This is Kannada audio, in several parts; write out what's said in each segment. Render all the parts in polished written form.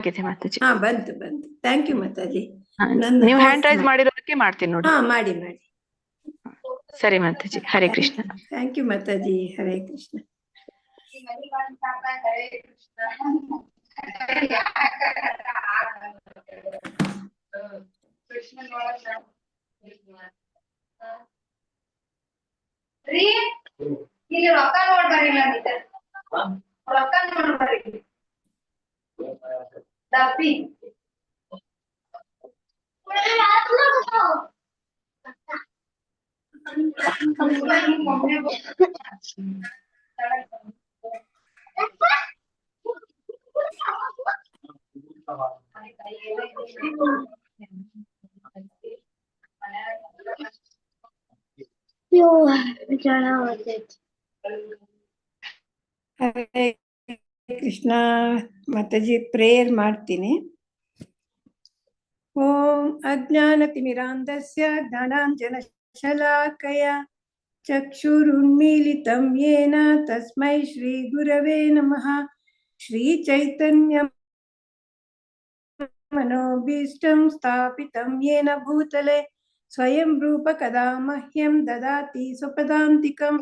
ಆಗಿದೆ ಮಾತಾಜಿ. ಹಾ ಬಂತು ಬಂತು. Thank you Mataji. ನೀವು ಹ್ಯಾಂಡ್ ರೈಸ್ ಮಾಡಿರೋದಕ್ಕೆ ಮಾಡ್ತೀನಿ ನೋಡಿ. ಹಾ ಮಾಡಿ ಮಾಡಿ. ಸರಿ ಮಾತಾಜಿ. ಹರೇ ಕೃಷ್ಣ. ಥ್ಯಾಂಕ್ ಯು ಮಾತಾಜಿ. ಹರೇ ಕೃಷ್ಣ. ಈಗ ರೊಕ್ಕ ನೋಡ್ಬರಿಲ್ಲ, ರೊಕ್ಕ ನೋಡ್ಬರಿ ಡಬ್ಬಿ ಹರೇ ಕೃಷ್ಣ ಮಾತಾಜಿ. ಪ್ರೇಯರ್ ಮಾಡ್ತೀನಿ. ಓಂ ಅಜ್ಞಾನತಿಮಿರಾಂಧಸ್ಯ ಜ್ಞಾನಾಂಜನಶಲಾಕಯ ಚಕ್ಷುರುನ್ಮೀಲಿತಂ ಯೇನ ತಸ್ಮೈ ಶ್ರೀ ಗುರವೇ ನಮಃ. ಶ್ರೀ ಚೈತನ್ಯ ಮನೋಭೀಷ್ಟಂ ಸ್ಥಾಪಿತಂ ಯೇನ ಭೂತಲೆ ಸ್ವಯಂ ರೂಪ ಕದಾ ಮಹ್ಯಂ ದದಾತಿ ಸ್ವಪದಾಂತಿಕಂ.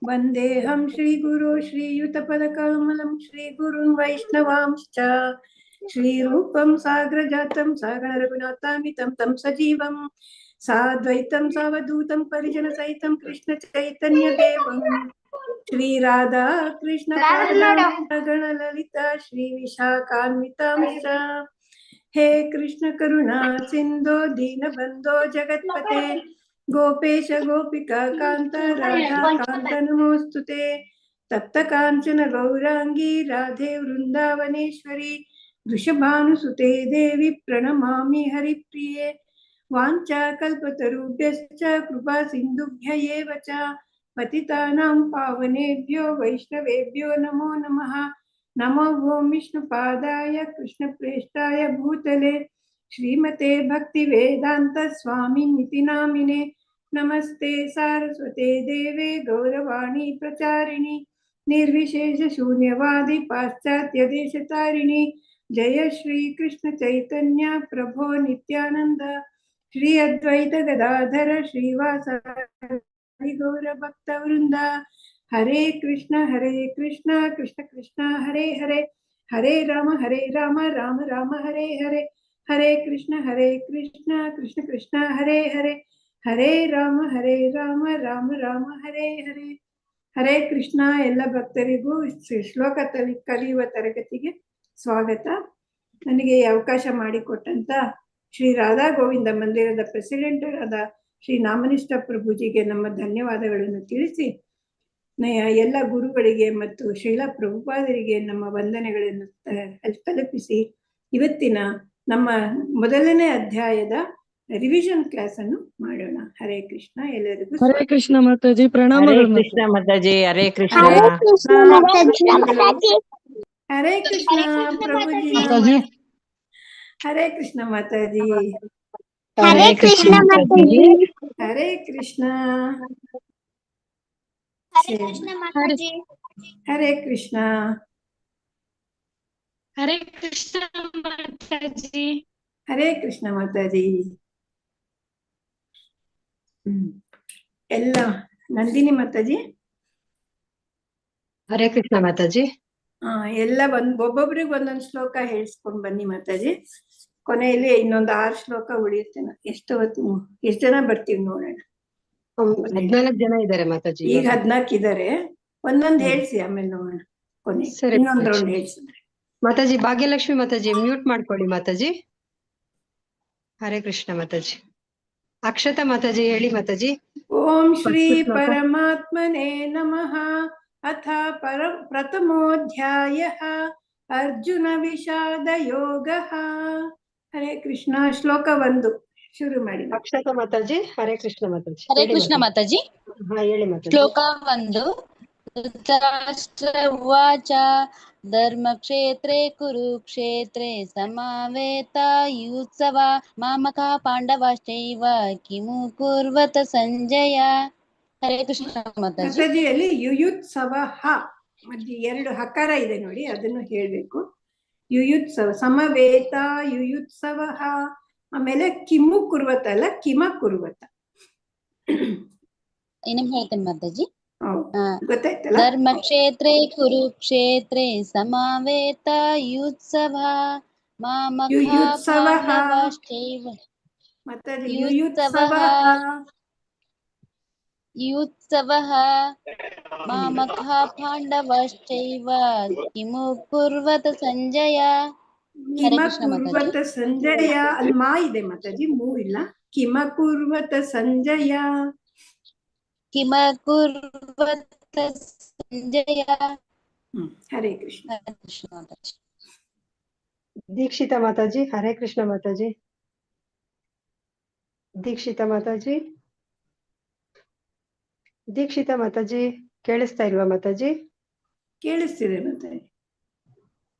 ವಂದೇಹಂ ಶ್ರೀ ಗುರು ಶ್ರೀಯುತಪದಕಮಲಂ ಶ್ರೀ ಗುರುನ್ ವೈಷ್ಣವಾಂಶ್ಚ. ಶ್ರೀರೂಪಂ ಸಾಗ್ರಜಾತಂ ಸಗಣ ರಘುನಾಥಾನ್ವಿತಂ ತಂ ಸಜೀವಂ ಸಾದ್ವೈತಂ ಸಾವಧೂತಂ ಪರಿಜನ ಸಹಿತಂ ಕೃಷ್ಣ ಚೈತನ್ಯ ದೇವಂ. ಶ್ರೀ ರಾಧಾ ಕೃಷ್ಣ ಗಣ ಲಲಿತಾ ಶ್ರೀ ವಿಶಾಖಾನ್ವಿತಾಂಶ್ಚ. ಹೇ ಕೃಷ್ಣ ಕರುಣಾ ಸಿಂಧೋ ದೀನ ಬಂಧೋ ಜಗತ್ಪತೆ ಗೋಪೇಶ ಗೋಪಿಕಾ ಕಾಂತ ರಾಧಾ ಕಾಂತ ನಮೋಸ್ತುತೆ. ತಪ್ತ ಕಾಂಚನ ಗೌರಾಂಗಿ ರಾಧೆ ವೃಂದಾವನೇಶ್ವರಿ ವೃಷಭಾನುಸುತೆ ದೇವಿ ಪ್ರಣಮಾಮಿ ಹರಿಪ್ರಿಯೆ. ವಾಂಚಾ ಕಲ್ಪತರುಭ್ಯಶ್ಚ ಕೃಪಾ ಸಿಂಧುಭ್ಯ ಏವ ಚ ಪತಿತಾನಾಂ ಪಾವನೇಭ್ಯೋ ವೈಷ್ಣವೇಭ್ಯೋ ನಮೋ ನಮಃ. ನಮೋ ಓಂ ವಿಷ್ಣುಪಾದಾಯ ಕೃಷ್ಣಪ್ರೇಷ್ಠಾಯ ಭೂತಲೆ ಶ್ರೀಮತೆ ಭಕ್ತಿ ವೇದಾಂತ ಸ್ವಾಮಿನಿತಿ ನಾಮಿನೆ. ನಮಸ್ತೆ ಸಾರಸ್ವತೆ ದೇವೆ ಗೌರವಾಣಿ ಪ್ರಚಾರಿಣಿ ನಿರ್ವಿಶೇಷ ಶೂನ್ಯವಾದಿ ಪಾಶ್ಚಾತ್ಯ ದೇಶತಾರಿಣಿ. ಜಯ ಶ್ರೀ ಕೃಷ್ಣ ಚೈತನ್ಯ ಪ್ರಭೋ ನಿತ್ಯಾನಂದ ಶ್ರೀ ಅದ್ವೈತ ಗದಾಧರ ಶ್ರೀವಾಸಾದಿ ಗೌರ ಭಕ್ತ ವೃಂದ. ಹರೇ ಕೃಷ್ಣ ಕೃಷ್ಣ ಕೃಷ್ಣ ಹರೇ ಹರೇ ಹರೇ ರಾಮ ರಾಮ ರಾಮ ಹರೇ ಹರೇ. ಹರೇ ಕೃಷ್ಣ ಕೃಷ್ಣ ಕೃಷ್ಣ ಹರೇ ಹರೇ ಹರೇ ರಾಮ ರಾಮ ರಾಮ ಹರೇ ಹರೇ. ಹರೇ ಕೃಷ್ಣ. ಎಲ್ಲ ಭಕ್ತರಿಗೂ ಶ್ಲೋಕ ಕಲಿಯುವ ತರಗತಿಗೆ ಸ್ವಾಗತ. ನನಗೆ ಈ ಅವಕಾಶ ಮಾಡಿಕೊಟ್ಟಂತ ಶ್ರೀ ರಾಧಾ ಗೋವಿಂದ ಮಂದಿರದ ಪ್ರೆಸಿಡೆಂಟ್ ಆದ ಶ್ರೀ ನಾಮನಿಷ್ಠ ಪ್ರಭುಜಿಗೆ ನಮ್ಮ ಧನ್ಯವಾದಗಳನ್ನು ತಿಳಿಸಿ, ಎಲ್ಲ ಗುರುಗಳಿಗೆ ಮತ್ತು ಶ್ರೀಲ ಪ್ರಭುಪಾದರಿಗೆ ನಮ್ಮ ವಂದನೆಗಳನ್ನು ತಲುಪಿಸಿ ಇವತ್ತಿನ ನಮ್ಮ ಮೊದಲನೇ ಅಧ್ಯಾಯದ ರಿವಿಷನ್ ಕ್ಲಾಸ್ ಅನ್ನು ಮಾಡೋಣ. ಹರೇ ಕೃಷ್ಣ. ಎಲ್ಲರಿಗೂ ಹರೇ ಕೃಷ್ಣ ಮಾತಾಜಿ. ಪ್ರಣಾಮಗಳು ಕೃಷ್ಣ ಮಾತಾಜಿ. ಹರೇ ಕೃಷ್ಣ. ಹರೇ ಕೃಷ್ಣ ಪ್ರಭುಜಿ. ಹರೇ ಕೃಷ್ಣ ಮಾತಾಜಿ. ಹರೇ ಕೃಷ್ಣ ಮಾತಾಜಿ. ಹರೇ ಕೃಷ್ಣ. ಹರೇ ಕೃಷ್ಣ. ಹರೇ ಕೃಷ್ಣ ಮಾತಾಜಿ. ಹರೇ ಕೃಷ್ಣ ಮಾತಾಜಿ. ಎಲ್ಲ ನಂದಿನಿ ಮಾತಾಜಿ. ಹರೇ ಕೃಷ್ಣ ಮಾತಾಜಿ. ಎಲ್ಲ ಒಬ್ಬೊಬ್ರಿಗೆ ಒಂದೊಂದು ಶ್ಲೋಕ ಹೇಳಿಸ್ಕೊಂಡ್ ಬನ್ನಿ ಮಾತಾಜಿ. ಕೊನೆಯಲ್ಲಿ ಇನ್ನೊಂದು 6 ಶ್ಲೋಕ ಉಳಿಯುತ್ತೇನೆ. ಎಷ್ಟು ಜನ ಬರ್ತೀವಿ ನೋಡೋಣ. 14 ಜನ ಇದ್ದಾರೆ ಮಾತಾಜಿ. ಈಗ 14 ಇದಾರೆ. ಒಂದೊಂದು ಹೇಳ್ಸಿ, ಆಮೇಲೆ ನೋಡೋಣ. ಕೊನೆ ಇನ್ನೊಂದು ರೌಂಡ್ ಹೇಳ್ಸಿದ್ರೆ ಮಾತಾಜಿ. ಭಾಗ್ಯಲಕ್ಷ್ಮಿ ಮಾತಾಜಿ ಮ್ಯೂಟ್ ಮಾಡ್ಕೊಳ್ಳಿ ಮಾತಾಜಿ. ಹರೇ ಕೃಷ್ಣ ಮಾತಾಜಿ. ಅಕ್ಷತಾ ಮಾತಾಜಿ ಹೇಳಿ ಮಾತಾಜಿ. ಓಂ ಶ್ರೀ ಪರಮಾತ್ಮನೇ ನಮಃ. ಅಥ ಪ್ರಥಮೋಧ್ಯಾಯಃ ಅರ್ಜುನ ವಿಷಾದ ಯೋಗಃ. ಹರೇ ಕೃಷ್ಣ. ಶ್ಲೋಕ 1 ಶುರು ಮಾಡಿ. ಅಕ್ಷತಾ ಮಾತಾಜಿ. ಹರೇ ಕೃಷ್ಣ ಮಾತಾಜಿ. ಹರೇ ಕೃಷ್ಣ ಮಾತಾಜಿ. ಹೇಳಿ ಮಾತಾಜಿ. ಶ್ಲೋಕ 1. ಧೃತರಾಷ್ಟ್ರ ಉವಾಚ ಧರ್ಮಕ್ಷೇತ್ರೇ ಕುರುಕ್ಷೇತ್ರೇ ಸಮಾವೇತಾಯುತ್ಸವ ಮಾಮಕ ಪಾಂಡವಶ್ಚೈವ ಕಿಮು ಕುರ್ವತ ಸಂಜಯ. ಹರೇ ಕೃಷ್ಣ ಮಾತಾಜಿ. ಮಾತಾಜಿಯಲ್ಲಿ ಯುಯುತ್ಸವ ಮಧ್ಯೆ 2 ಹಕಾರ ಇದೆ ನೋಡಿ, ಅದನ್ನು ಹೇಳ್ಬೇಕು. ಯುಯುತ್ಸವ ಸಮವೇತ ಯುಯುತ್ಸವ. ಆಮೇಲೆ ಕಿಮ್ಮು ಕುರ್ವತ ಅಲ್ಲ ಕಿಮ ಕುರ್ವತ. ಇನ್ನೊಮ್ಮೆ ಹೇಳ್ತೇನೆ ಮಾತಾಜಿ. ಗೊತ್ತಾಯ್ತಲ್ಲ? ಧರ್ಮಕ್ಷೇತ್ರೇ ಕುರುಕ್ಷೇತ್ರೇ ಸಮಾವೇತ ಯುತ್ಸವ ಮಾಮಖ ಯುಯುತ್ಸವಃ. ಪಾಂಡವಾಶ್ಚೈವ ಮಾತಾಜಿ ಯುಯುತ್ಸವಃ. ಯುತ್ಸವಃ ಮಾಮಖ ಪಾಂಡವಾಶ್ಚೈವ ಕಿಮು ಕುರ್ವತ ಸಂಜಯ. ಹರೇ ಕಿಮ ಕೃಷ್ಣ ಮಾತಾಜಿ. ಕುರ್ವತ ಸಂಜಯ. ಅಲ್ಲಿ ಮಾ ಇದೆ ಮಾತಾಜಿ, ಮೂ ಇಲ್ಲ. ಕಿಮ ಕುರ್ವತ ಸಂಜಯ. ಕಿಮ ಕುರ್ವತ ಸಂಜಯ. ಹರೇ ಕೃಷ್ಣ. ಹರೇ ಕೃಷ್ಣ ಮಾತಾಜಿ. ದೀಕ್ಷಿತ ಮಾತಾಜಿ ಹರೇ ಕೃಷ್ಣ ಮಾತಾಜಿ. ದೀಕ್ಷಿತ ಮಾತಾಜಿ, ದೀಕ್ಷಿತ ಮಾತಾಜಿ ಕೇಳಿಸ್ತಾ ಇಲ್ವಾ ಮಾತಾಜಿ? ಕೇಳಿಸ್ತಿದೆ ಮಾತಾಜಿ.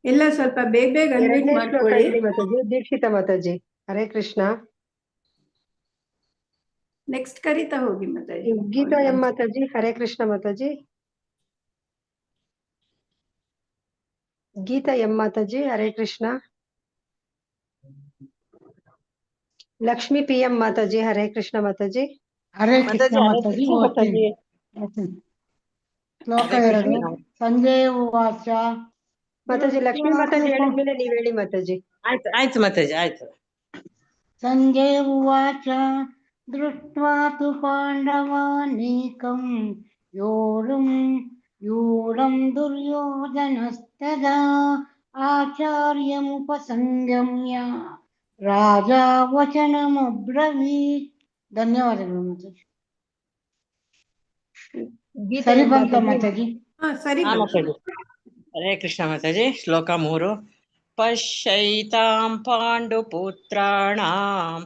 ಎಲ್ಲ ಸ್ವಲ್ಪ ಬೇಗ ಬೇಗ ಅನ್ಮ್ಯೂಟ್ ಎರಡನೇ ಶ್ಲೋಕ ಮಾಡ್ಕೊಳ್ಳಿ. ಹೇಳಿ ಮಾತಾಜಿ. ದೀಕ್ಷಿತ ಮಾತಾಜಿ ಹರೇ ಕೃಷ್ಣ. ನೆಕ್ಸ್ಟ್ ಕರಿತಾ ಹೋಗಿ Mataji. Geetha M Mataji Hare Krishna Mataji. Geetha M Mataji Hare Krishna. Lakshmi P M Mataji Hare Krishna Mataji. Hare Krishna Mataji. ಓದ್ತೀನಿ. ಶ್ಲೋಕ 2. ಸಂಜಯ ಉವಾಚ. ಮಾತಾಜಿ ಲಕ್ಷ್ಮಿ ಮಾತಾಜಿ ಹೇಳಿದ್ಮೇಲೆ ನೀವ್ ಹೇಳಿ ಮಾತಾಜಿ. ಆಯ್ತು ಮಾತಾಜಿ ಆಯ್ತು. ಸಂಜಯ ಉವಾಚ ದೃಷ್ಟ್ವಾ ತು ಪಾಂಡವಾನೇಕಂ ಯೂಢಂ ದುರ್ಯೋಧನಸ್ತದಾ ಆಚಾರ್ಯಮುಪಸಂಗಮ್ಯ ರಾಜಾ ವಚನಮಬ್ರವೀತ್. ಧನ್ಯವಾದಗಳು ಮಾತಾಜಿ. ಸರಿ ಬಂತ ಮಾತಾಜಿ? ಸರಿ ಹಾ ಮಾತಾಜಿ. ಹರೇ ಕೃಷ್ಣ ಮಾತಾಜಿ. ಶ್ಲೋಕ 3. ಪಶ್ಯೈತಾಂ ಪಾಂಡುಪುತ್ರಾಣಾಂ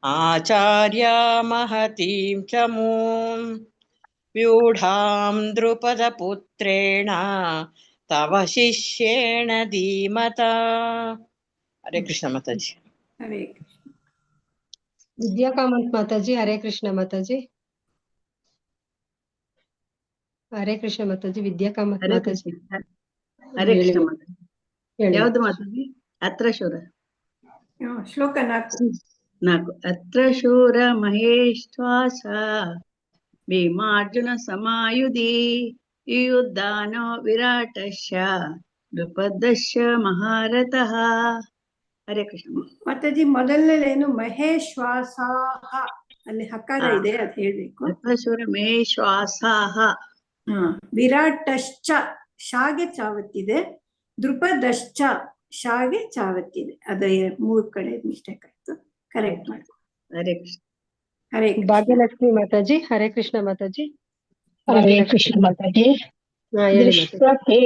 ಆಚಾರ್ಯ ಮಹತೀಂ ಚ ಮೂಂ ವ್ಯೂಢಾಂ ದ್ರುಪದ ಪುತ್ರೇಣ ತವ ಶಿಷ್ಯೇಣ ಧೀಮತ. ಹರೇ ಕೃಷ್ಣ ಮಾತಾಜಿ. ಹರೇ ಕೃಷ್ಣ. ವಿದ್ಯಾಕಾಮಂತ್ ಮಾತಾಜಿ ಹರೇ ಕೃಷ್ಣ ಮಾತಾಜಿ. ಹರೇ ಕೃಷ್ಣ ಮಾತಾಜಿ. ವಿದ್ಯಾಕಾಮಂತ್ ಹರೇ ಮಾತಾಜಿ ಕೃಷ್ಣ. ಹರೇ ಕೃಷ್ಣ ಮಾತಾಜಿ. ಹೇಳಿ. ಯಾವ್ದು ಮಾತಾಜಿ? ಅತ್ರ ಶೂರ ಶ್ಲೋಕ 4. 4. ಅತ್ರ ಶೂರ ಮಹೇಶ್ವಾಸ ಭೀಮಾರ್ಜುನ ಸಮಾಯುಧಿ ಯುಯುಧಾನೋ ವಿರಾಟಶ್ಚ ನೃಪದಶ್ಚ ಮಹಾರಥಃ. ಹರೇ ಕೃಷ್ಣ. ಮಾತಾಜಿ ಮೊದಲನೇದೇನು? ಮಹೇಶ್ವಾಸಾಹ ಅಲ್ಲಿ ಹಕಾರ ಇದೆ, ಅದ್ ಹೇಳ್ಬೇಕು. ಅತ್ರ ಶೂರ ಮಹೇಶ್ವಾಸಾಹ. ವಿರಾಟಶ್ಚ ಶಾಗೆ ಚಾವತ್ತಿದೆ. ದೃಪದಶ್ಚ ಶಾಗೆ ಚಾವತ್ತಿದೆ. ಅದ 3 ಕಡೆ ಮಿಸ್ಟೇಕ್ ಆಯ್ತು, ಕರೆಕ್ಟ್ ಮಾಡಿ. ಹರೇ ಕೃಷ್ಣ. ಹರೇ ಕೃಷ್ಣ. ಭಾಗ್ಯಲಕ್ಷ್ಮಿ ಮಾತಾಜಿ ಹರೇ ಕೃಷ್ಣ ಮಾತಾಜಿ. ಹರೇ ಕೃಷ್ಣ ಮಾತಾಜಿ. ಹಾ ಹೇಳಿ ಮಾತಾಜಿ.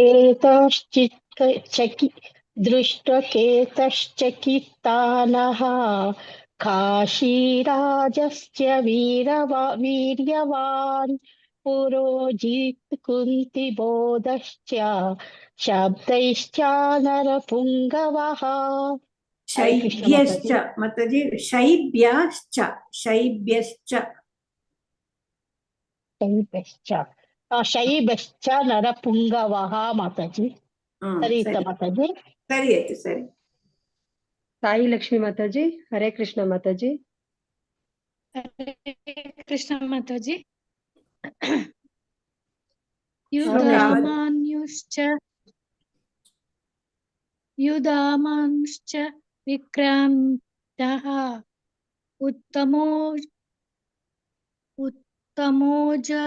ದೃಷ್ಟಕೇತಶ್ಚಕಿತ್ತಾನಃ ಕಾಶೀರಾಜಸ್ಯ ವೀರ್ಯವಾನ್ ಪುರೋಜಿತ್ ಕುಂತಿಬೋಧಶ್ಚ ಶಬ್ದೈಶ್ಚ ನರಪುಂಗವಃ. ಶೈಬ್ಯಶ್ಚ ಮಾತಾಜಿ. ಶೈಬ್ಯಶ್ಚ ಶೈಬ್ಯಶ್ಚ ಶೈಬಶ್ಚ ನರಪುಂಗವಃ ಮಾತಾಜಿ. ಸರಿ ಇತ್ತ ಮಾತಾಜಿ? ಸರಿ ಆಯ್ತು. ಸರಿ. ಸಾಯಿ ಲಕ್ಷ್ಮಿ ಮಾತಾಜಿ ಹರೇ ಕೃಷ್ಣ ಮಾತಾಜಿ. ಹರೇ ಕೃಷ್ಣ ಮಾತಾಜಿ. ಯುಧಾಮಾನ್ಶ್ಚ ವಿಕ್ರಾಂತಃ ಉತ್ತಮೋಜಾತಶ್ಚ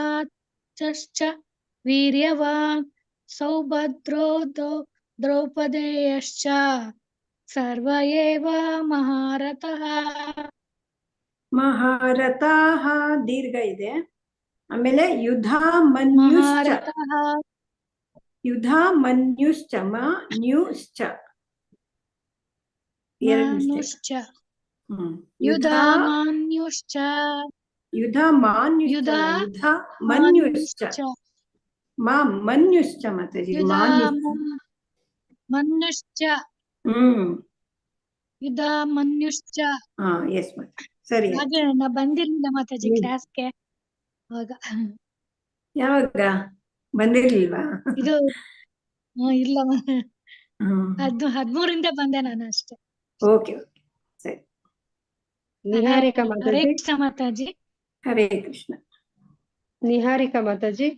ವೀರ್ಯವಾನ್ ಸೌಭದ್ರೋ ದ್ರೌಪದೇಯಶ್ಚ ಸರ್ವ ಏವ ಮಹಾರಥಃ. ಮಹಾರಥಃ ದೀರ್ಘ ಇದೆ. ಆಮೇಲೆ ಯುಧಾಮನ್ಯುಶ್ಚ. ಯುಧಾಮನ್ಯುಶ್ಚ ಮನ್ಯುಶ್ಚ ಯುಧಾಮಾನ್ಯುಶ್ಚ ಯುಧಾಮಾನ್ಯುಶ್ಚ ಮನ್ಯುಶ್ಚ ಮಾತಾಜಿ. ಮನ್ಯುಶ್ಚ ಯುಧಾಮನ್ಯುಶ್ಚ. ಎಸ್ ಮಾತಾಜಿ. ಸರಿ. ಹಾಗೆ ನಾ ಬಂದಿರ್ಲಿಲ್ಲ ಮಾತಾಜಿ ಕ್ಲಾಸ್ಗೆ. ಆವಾಗ ಯಾವಾಗ ಬಂದಿರ್ಲಿಲ್ವಾ? ಇದು ಇಲ್ಲ 13ರಿಂದ ಬಂದೆ ನಾನು ಅಷ್ಟೇ. ಓಕೆ ಓಕೆ ಸರಿ. ನಿಹಾರಿಕಾ ಹರೇ ಮಾತಾಜಿ. ಕೃಷ್ಣ ಮಾತಾಜಿ. ಹರೇ ಕೃಷ್ಣ. ನಿಹಾರಿಕಾ ಮಾತಾಜಿ.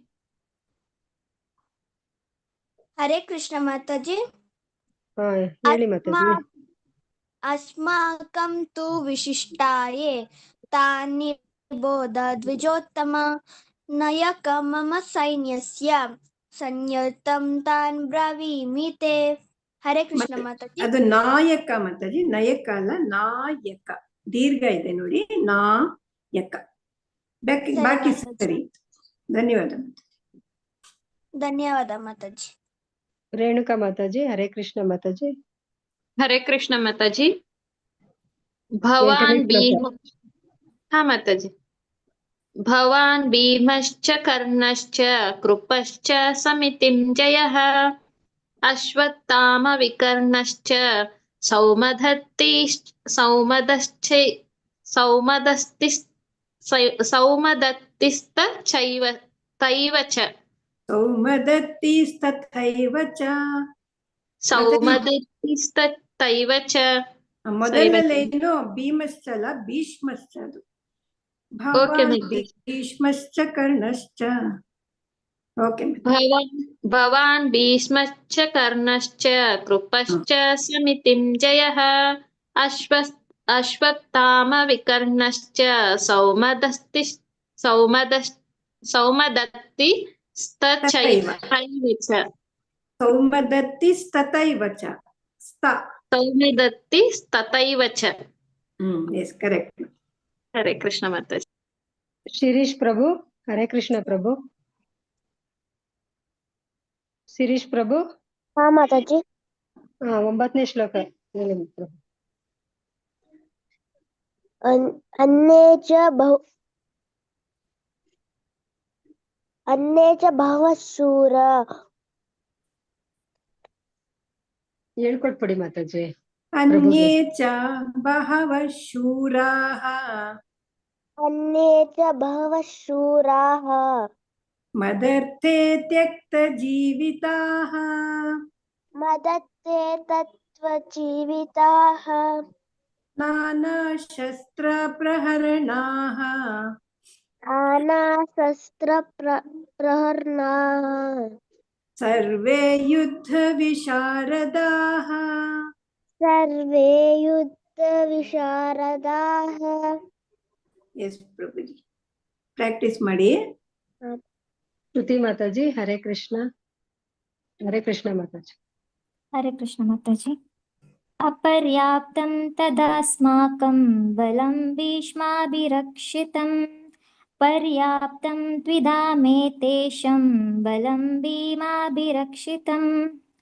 ಹರೇ ಕೃಷ್ಣ ಮಾತಾಜಿ. ಹಾ ಹೇಳಿ ಮಾತಾಜಿ. ಅಸ್ಮಾಕಂ ತು ವಿಶಿಷ್ಟಾಯೇ ತಾನಿ ಬೋಧ ದ್ವಿಜೋತ್ತಮ ನಯಕ ಮಮ ಸೈನ್ಯಸ್ಯ ಸಂಯತಂ ತಾನ್ ಬ್ರವೀಮಿ ತೇ. ಹರೇ ಕೃಷ್ಣ ಮಾತಾಜಿ. ಅದು ನಾಯಕ ಮಾತಾಜಿ, ನಯಕ ಅಲ್ಲ, ನಾಯಕ. ದೀರ್ಘ ಇದೆ ನೋಡಿ, ನಾಯಕ. ಬಾಕಿ ಸರಿ. ಧನ್ಯವಾದ. ಧನ್ಯವಾದ ಮಾತಾಜಿ. ರೇಣುಕಾ ಮಾತಾಜಿ. ಹರೇ ಕೃಷ್ಣ ಮಾತಾಜಿ. ಹರೇ ಕೃಷ್ಣ ಮಾತಾಜಿ. ಭವಾನ್ ಭೀಮ. ಹಾ ಮಾತಾಜಿ. ಭವಾನ್ ಭೀಮಶ್ಚ ಕರ್ಣಶ್ಚ ಕೃಪಶ್ಚ ಸಮಿತಿಂ ಜಯಃ ಅಶ್ವತ್ಥಾಮ ವಿಕರ್ಣಶ್ಚ ಸೌಮದತ್ತಿಸ್ತ ಚೈವ ತೈವ ಚ. ಸೌಮದತ್ತಿಸ್ತಥೈವ ಚ. ಸೌಮದತ್ತಿಸ್ತಥೈವ ಚ. ಮೊದಲನೇನು ಭೀಮಶ್ಚ ಅಲ್ಲ, ಭೀಷ್ಮಶ್ಚ. ಅದು ಭವಾನ್ ಭೀಷ್ಮಶ್ಚ ಕರ್ಣಶ್ಚ. ಓಕೆ. ಭವಾನ್ ಭೀಷ್ಮಶ್ಚ ಕರ್ಣಶ್ಚ ಕೃಪಶ್ಚ ಸಮಿತಿಂ ಜಯಃ ಅಶ್ವತ್ಥಾಮ ವಿಕರ್ಣಶ್ಚ ಸೌಮದತ್ತಿಸ್ತಥೈವ ಚ. ಸೌಮದತ್ತಿಸ್ತಥೈವ ಚ. ಸೌಮದತ್ತಿಸ್ತಥೈವ ಚ. Yes correct. ಹರೇ ಕೃಷ್ಣ ಮಾತಾಜಿ. ಶಿರೀಶ್ ಪ್ರಭು. ಹರೇ ಕೃಷ್ಣ ಪ್ರಭು. ಶಿರೀಶ್ ಪ್ರಭು. ಹಾ ಮಾತಾಜಿ. 9ನೇ ಶ್ಲೋಕ ಹೇಳಿ ಪ್ರಭು. अन्ये च बहवः शूरा. ಹೇಳ್ಕೊಟ್ಬಿಡಿ ಮಾತಾಜಿ. ಅನ್ಯೇ ಚ ಬಹವಃ ಶೂರಾಃ. अन्ये च बहवः शूराः ಮದರ್ಥೇ ತ್ಯಕ್ತ ಜೀವಿತಾಃ. मदत्ते तत्त्वजीविताः ನಾನಾ ಶಸ್ತ್ರ ಪ್ರಹರಣಾಃ. प्रहरणाः ಸರ್ವೇ ಯುದ್ಧ ವಿಶಾರದಾಃ. सर्वे युद्धविशारदाः. ಎಸ್ ಪ್ರಭುಜಿ, ಪ್ರಾಕ್ಟೀಸ್ ಮಾಡಿ. ಶ್ರುತಿ ಮಾತಾಜಿ. ಹರೇ ಕೃಷ್ಣ. ಹರೇ ಕೃಷ್ಣ ಮಾತಾಜಿ. ಹರೇ ಕೃಷ್ಣ ಮಾತಾಜಿ. ಅಪರ್ಯಾಪ್ತಂ ತದಾಸ್ಮಾಕಂ ಬಲಂ ಭೀಷ್ಮಾಭಿರಕ್ಷಿತಂ ಪರ್ಯಾಪ್ತಂ ತ್ವಿಧಾಮೇತೇಷಂ ಬಲಂ ಭೀಮಾಭಿರಕ್ಷಿತಂ.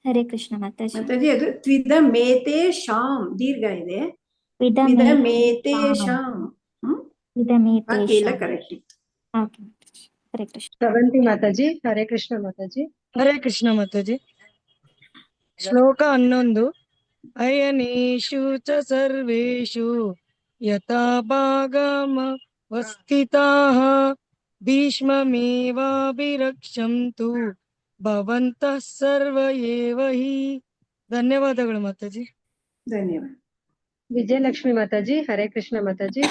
ಹರೇ ಕೃಷ್ಣ ಮಾತಾಜಿ. ಮಾತಾಜಿ ಅದು ತ್ವಿಧ ಮೇತೇಷಾಂ, ದೀರ್ಘ ಇದೆ. ತ್ವಿಧ ಮೇತೇಷಾಂ. ಬಾಕಿ ಎಲ್ಲ ಕರೆಕ್ಟ್ ಇತ್ತು. ಹರೇ ಕೃಷ್ಣ. ಶ್ರವಂತಿ ಮಾತಾಜಿ. ಹರೇ ಕೃಷ್ಣ ಮಾತಾಜಿ. ಹರೇ ಕೃಷ್ಣ ಮಾತಾಜಿ. ಶ್ಲೋಕ 11. ಅಯನೇಷು ಚ ಸರ್ವೇಷು ಯಥಾ ಭಾಗಮವಸ್ಥಿತಾಃ ಭೀಷ್ಮಮೇವಾಭಿರಕ್ಷಂತು ಭವಂತಃ ಸರ್ವ ಏವ ಹಿ. ಧನ್ಯವಾದಗಳು ಮಾತಾಜಿ. ಧನ್ಯವಾದ. ವಿಜಯಲಕ್ಷ್ಮಿ ಮಾತಾಜಿ. ಹರೇ ಕೃಷ್ಣ ಮಾತಾಜಿ.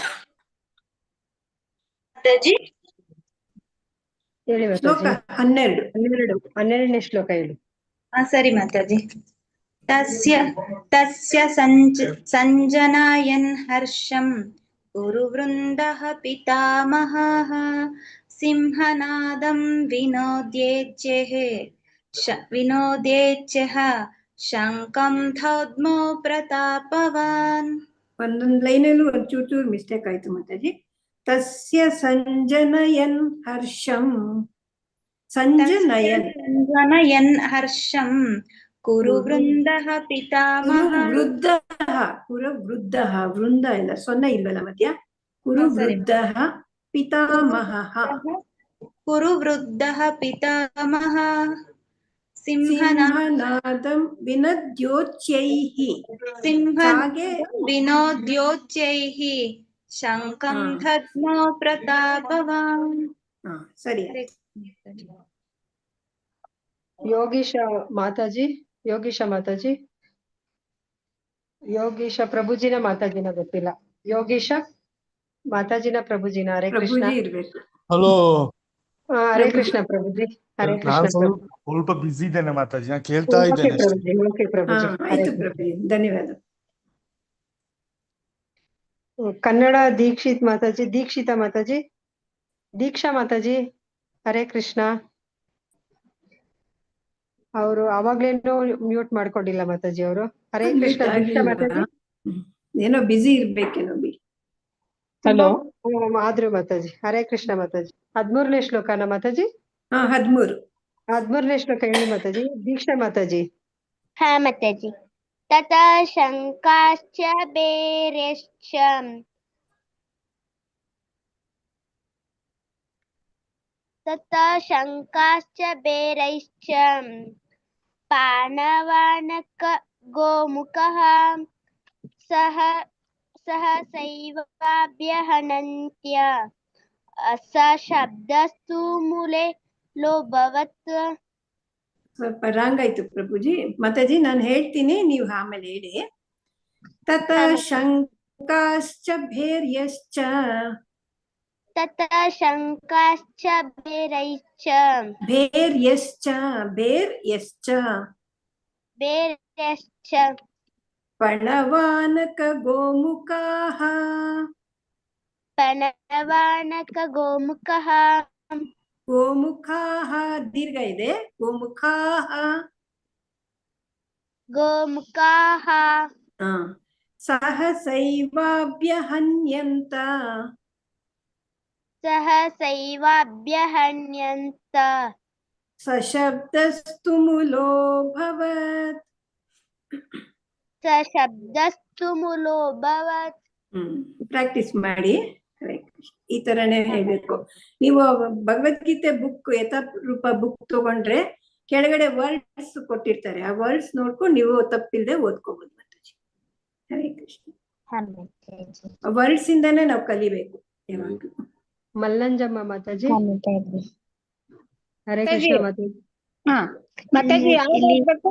ಹೇಳಿ ಶ್ಲೋಕ ಮಾತಾಜಿ. 12. 12ನೇ ಶ್ಲೋಕ ಹೇಳಿ. ಸರಿ ಮಾತಾಜಿ. ತಸ್ಯ ಸಂಜನಾಯನ್ ಹರ್ಷಂ ಕುರುವೃಂದಃ ಪಿತಾಮಹಃ ಸಿಂಹನಾದಂ ವಿನೋದ್ಯೇಚ್ಛಃ ಶಂಕಂ ಧೌದ್ಮೋ ಪ್ರತಾಪವಾನ್. ಒಂದೊಂದು ಲೈನಲ್ಲೂ ಒಂದು ಚೂರು ಮಿಸ್ಟೇಕ್ ಆಯ್ತು ಮಾತಾಜಿ. ತಸ್ಯ ಸಂಜನಯನ್ ಹರ್ಷಂ. ಸಂಜನಯನ್ ಹರ್ಷಂ ಕುರುವೃಂದಃ ಪಿತಾಮಹಃ. ಕುರುವೃದ್ಧಃ ವೃಂದ ಇಲ್ಲ, ಸೊನ್ನೆ ಇಲ್ವಲ್ಲ ಮಧ್ಯ. ಕುರುವೃದ್ಧಃ ಪಿತಾಮಹಃ. ಕುರುವೃದ್ಧಃ ಪಿತಾಮಹಃ ಸಿಂಹನಾದಂ ವಿನದ್ಯೋಚ್ಯೈಃ. ವಿನೋದ್ಯೋಚ್ಯೈಃ ಶಂಕಂ ಧದ್ಮೋ ಪ್ರತಾಪವಾನ್. ಸರಿ. ಯೋಗೀಶ ಮಾತಾಜಿ. ಯೋಗೀಶ ಮಾತಾಜಿ. ಯೋಗೀಶ ಪ್ರಭುಜಿನ ಮಾತಾಜಿನ ಗೊತ್ತಿಲ್ಲ. ಯೋಗೀಶ ಮಾತಾಜಿನ ಪ್ರಭುಜಿನ. ಹರೇ ಕೃಷ್ಣ. ಪ್ರಭುಜಿ ಇರ್ಬೇಕು. ಹಲೋ ಹರೇ ಕೃಷ್ಣ ಪ್ರಭುಜಿ. ಹರೇ ಕೃಷ್ಣ ನಾನು ಪ್ರಭು. ಸ್ವಲ್ಪ ಬಿಸಿ ಇದ್ದೇನೆ ಮಾತಾಜಿ, ನಾನು ಕೇಳ್ತಾ ಓಕೆ ಇದ್ದೇನೆ ಅಷ್ಟೇ. ಪ್ರಭುಜಿ. ಓಕೆ ಹಾ ಪ್ರಭುಜಿ. ಹರೇ ಆಯ್ತು ಕೃಷ್ಣ. ಪ್ರಭುಜಿ, ಧನ್ಯವಾದ. ಕನ್ನಡ ದೀಕ್ಷಿತ್ ಮಾತಾಜಿ. ದೀಕ್ಷಿತಾ ಮಾತಾಜಿ. ದೀಕ್ಷಾ ಮಾತಾಜಿ. ಹರೇ ಕೃಷ್ಣ. ಅವರು ಅವಾಗ್ಲೇನೋ ಮ್ಯೂಟ್ ಮಾಡ್ಕೊಂಡಿಲ್ಲ ಮಾತಾಜಿ ಅವರು. ಹರೇ ಕೃಷ್ಣ. Mute ದೀಕ್ಷಾ ಆಗಿಲ್ವಾ? ಮಾತಾಜಿ. ಏನೋ ಬಿಸಿ ಇರ್ಬೇಕೇನೋ ಬಿ. ಹಲೋ ಆದ್ರು ಮಾತಾಜಿ. ಹರೇ ಕೃಷ್ಣ ಮಾತಾಜಿ. 13ನೇ ಶ್ಲೋಕನ ಮಾತಾಜಿ. ಹಾ 13. 13ನೇ ಶ್ಲೋಕ ಹೇಳಿ ಮಾತಾಜಿ. ದೀಕ್ಷಾ ಮಾತಾಜಿ. ಹಾ ಮಾತಾಜಿ. ತಥಾ ಶಂಕಾಶ್ಚ ಬೇರೆಶ್ಚ तथा शङ्काश्च बेरैश्च पाणवानक गोमुखः सहसैवाभ्यहनन्त्य सशब्दस्तु मूले लोभवत्. ಸ್ವಲ್ಪ ರಾಂಗ್ ಆಯ್ತು ಪ್ರಭುಜಿ. ಮಾತಾಜಿ ನಾನು ಹೇಳ್ತೀನಿ, ನೀವು ಆಮೇಲೆ ಹೇಳಿ. ತತ ಶಂಕಾಶ್ಚ ಭೇರ್ಯಶ್ಚ. तथा शङ्काश्च बेरैश्च ಭೇರ್ಯಶ್ಚ. ಭೇರ್ಯಶ್ಚ. बेरैश्च ಪಣವಾನಕ ಗೋಮುಖಾಃ. पणवानक गोमुखः ಗೋಮುಖಾಃ ದೀರ್ಘ ಇದೆ. ಗೋಮುಖಾಃ. गोमुखाः ಹಾ ಸಹಸೈವಾಭ್ಯಹನ್ಯಂತ. सहसैवाभ्यहन्यन्त ಸಶಬ್ದಸ್ತು ಮುಲೋಭವತ್. सशब्दस्तु मूलोऽभवत्. ಪ್ರಾಕ್ಟೀಸ್ ಮಾಡಿ. ಈ ತರನೇ ಹೇಳ್ಬೇಕು. ನೀವು ಭಗವದ್ಗೀತೆ ಬುಕ್ ಯಥಾರೂಪ ಬುಕ್ ತಗೊಂಡ್ರೆ ಕೆಳಗಡೆ ವರ್ಡ್ಸ್ ಕೊಟ್ಟಿರ್ತಾರೆ. ಆ ವರ್ಡ್ಸ್ ನೋಡ್ಕೊಂಡು ನೀವು ತಪ್ಪಿಲ್ದೆ ಓದ್ಕೋಬಹುದು ಮಾತಾಜಿ. ಹರೇ ಕೃಷ್ಣ. ವರ್ಡ್ಸ್ ಇಂದಾನೆ ನಾವು ಕಲಿಬೇಕು ಯಾವಾಗ್ಲೂ. ಮಲ್ಲಂಜಮ್ಮ ಮಾತಾಜಿ. ಹರೇ ಕೃಷ್ಣ ಮಾತಾಜಿ. ಮಾತಾಜಿ ಯಾವ್ದು ಓದ್ಬೇಕು?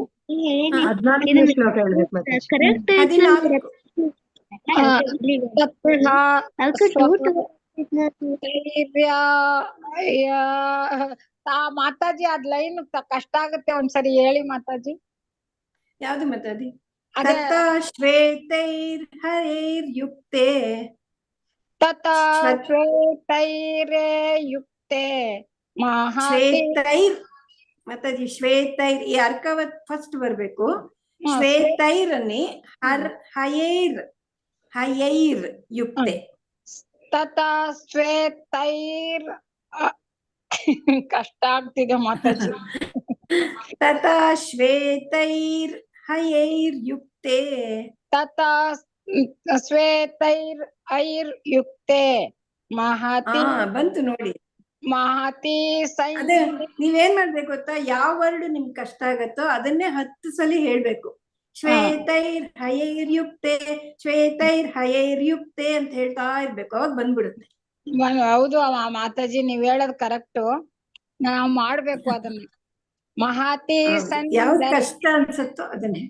14ನೇ ಶ್ಲೋಕ ಹೇಳ್ಬೇಕು ಮಾತಾಜಿ. 14. ಮಾತಾಜಿ ಅದ್ ಲೈನ್ ಕಷ್ಟ ಆಗುತ್ತೆ, ಒಂದ್ಸರಿ ಹೇಳಿ ಮಾತಾಜಿ. ಯಾವ್ದು ಮಾತಾಜಿ? ಅದೇ ತಥಾ ಶ್ವೇತೈರ್ ಹರೈರ್ಯುಕ್ತೆ. ತಥಾ ಶ್ವೇತೈರೇ ಯುಕ್ತೆ ಶ್ವೇತೈರ್ ಮಾತಾಜಿ. ಶ್ವೇತೈರ್ ಈ ಅರ್ಕವತ್ ಫಸ್ಟ್ ಬರ್ಬೇಕು. ಶ್ವೇತೈರ್ ಅನ್ನಿ ಹಯೈರ್ ಹಯೈರ್ ಯುಕ್ತೆ. ತಥಾ ಶ್ವೇತೈರ್ ಕಷ್ಟ ಆಗ್ತಿದೆ ಮಾತಾಜಿ. ತಥಾ ಶ್ವೇತೈರ್ ಹಯೈರ್ಯುಕ್ತೆ. ತಥಾ ಶ್ವೇತೈರ್ ಐರ್ ಯುಕ್ತೆ ಮಹತಿ. ಬಂತು ನೋಡಿ. ಮಹತಿ ಅದೇ ನೀವೇನ್ ಮಾಡ್ಬೇಕು ಗೊತ್ತಾ, ಯಾವ ವರ್ಡ್ ನಿಮ್ಗೆ ಕಷ್ಟ ಆಗತ್ತೋ ಅದನ್ನೇ 10 ಸಲ ಹೇಳ್ಬೇಕು. ಶ್ವೇತೈರ್ ಹಯೈರ್ಯುಕ್ತೆ, ಶ್ವೇತೈರ್ ಹಯೈರ್ಯುಕ್ತೆ ಅಂತ ಹೇಳ್ತಾ ಇರ್ಬೇಕು, ಅವಾಗ ಬಂದ್ಬಿಡುತ್ತೆ. ಹೌದು ಮಾತಾಜಿ, ನೀವ್ ಹೇಳೋದ್ ಕರೆಕ್ಟ್. ನಾವ್ ಮಾಡ್ಬೇಕು ಅದನ್ನ. ಮಹಾತಿ ಯಾವ್ದು ಕಷ್ಟ ಅನ್ಸತ್ತೋ ಅದನ್ನೇ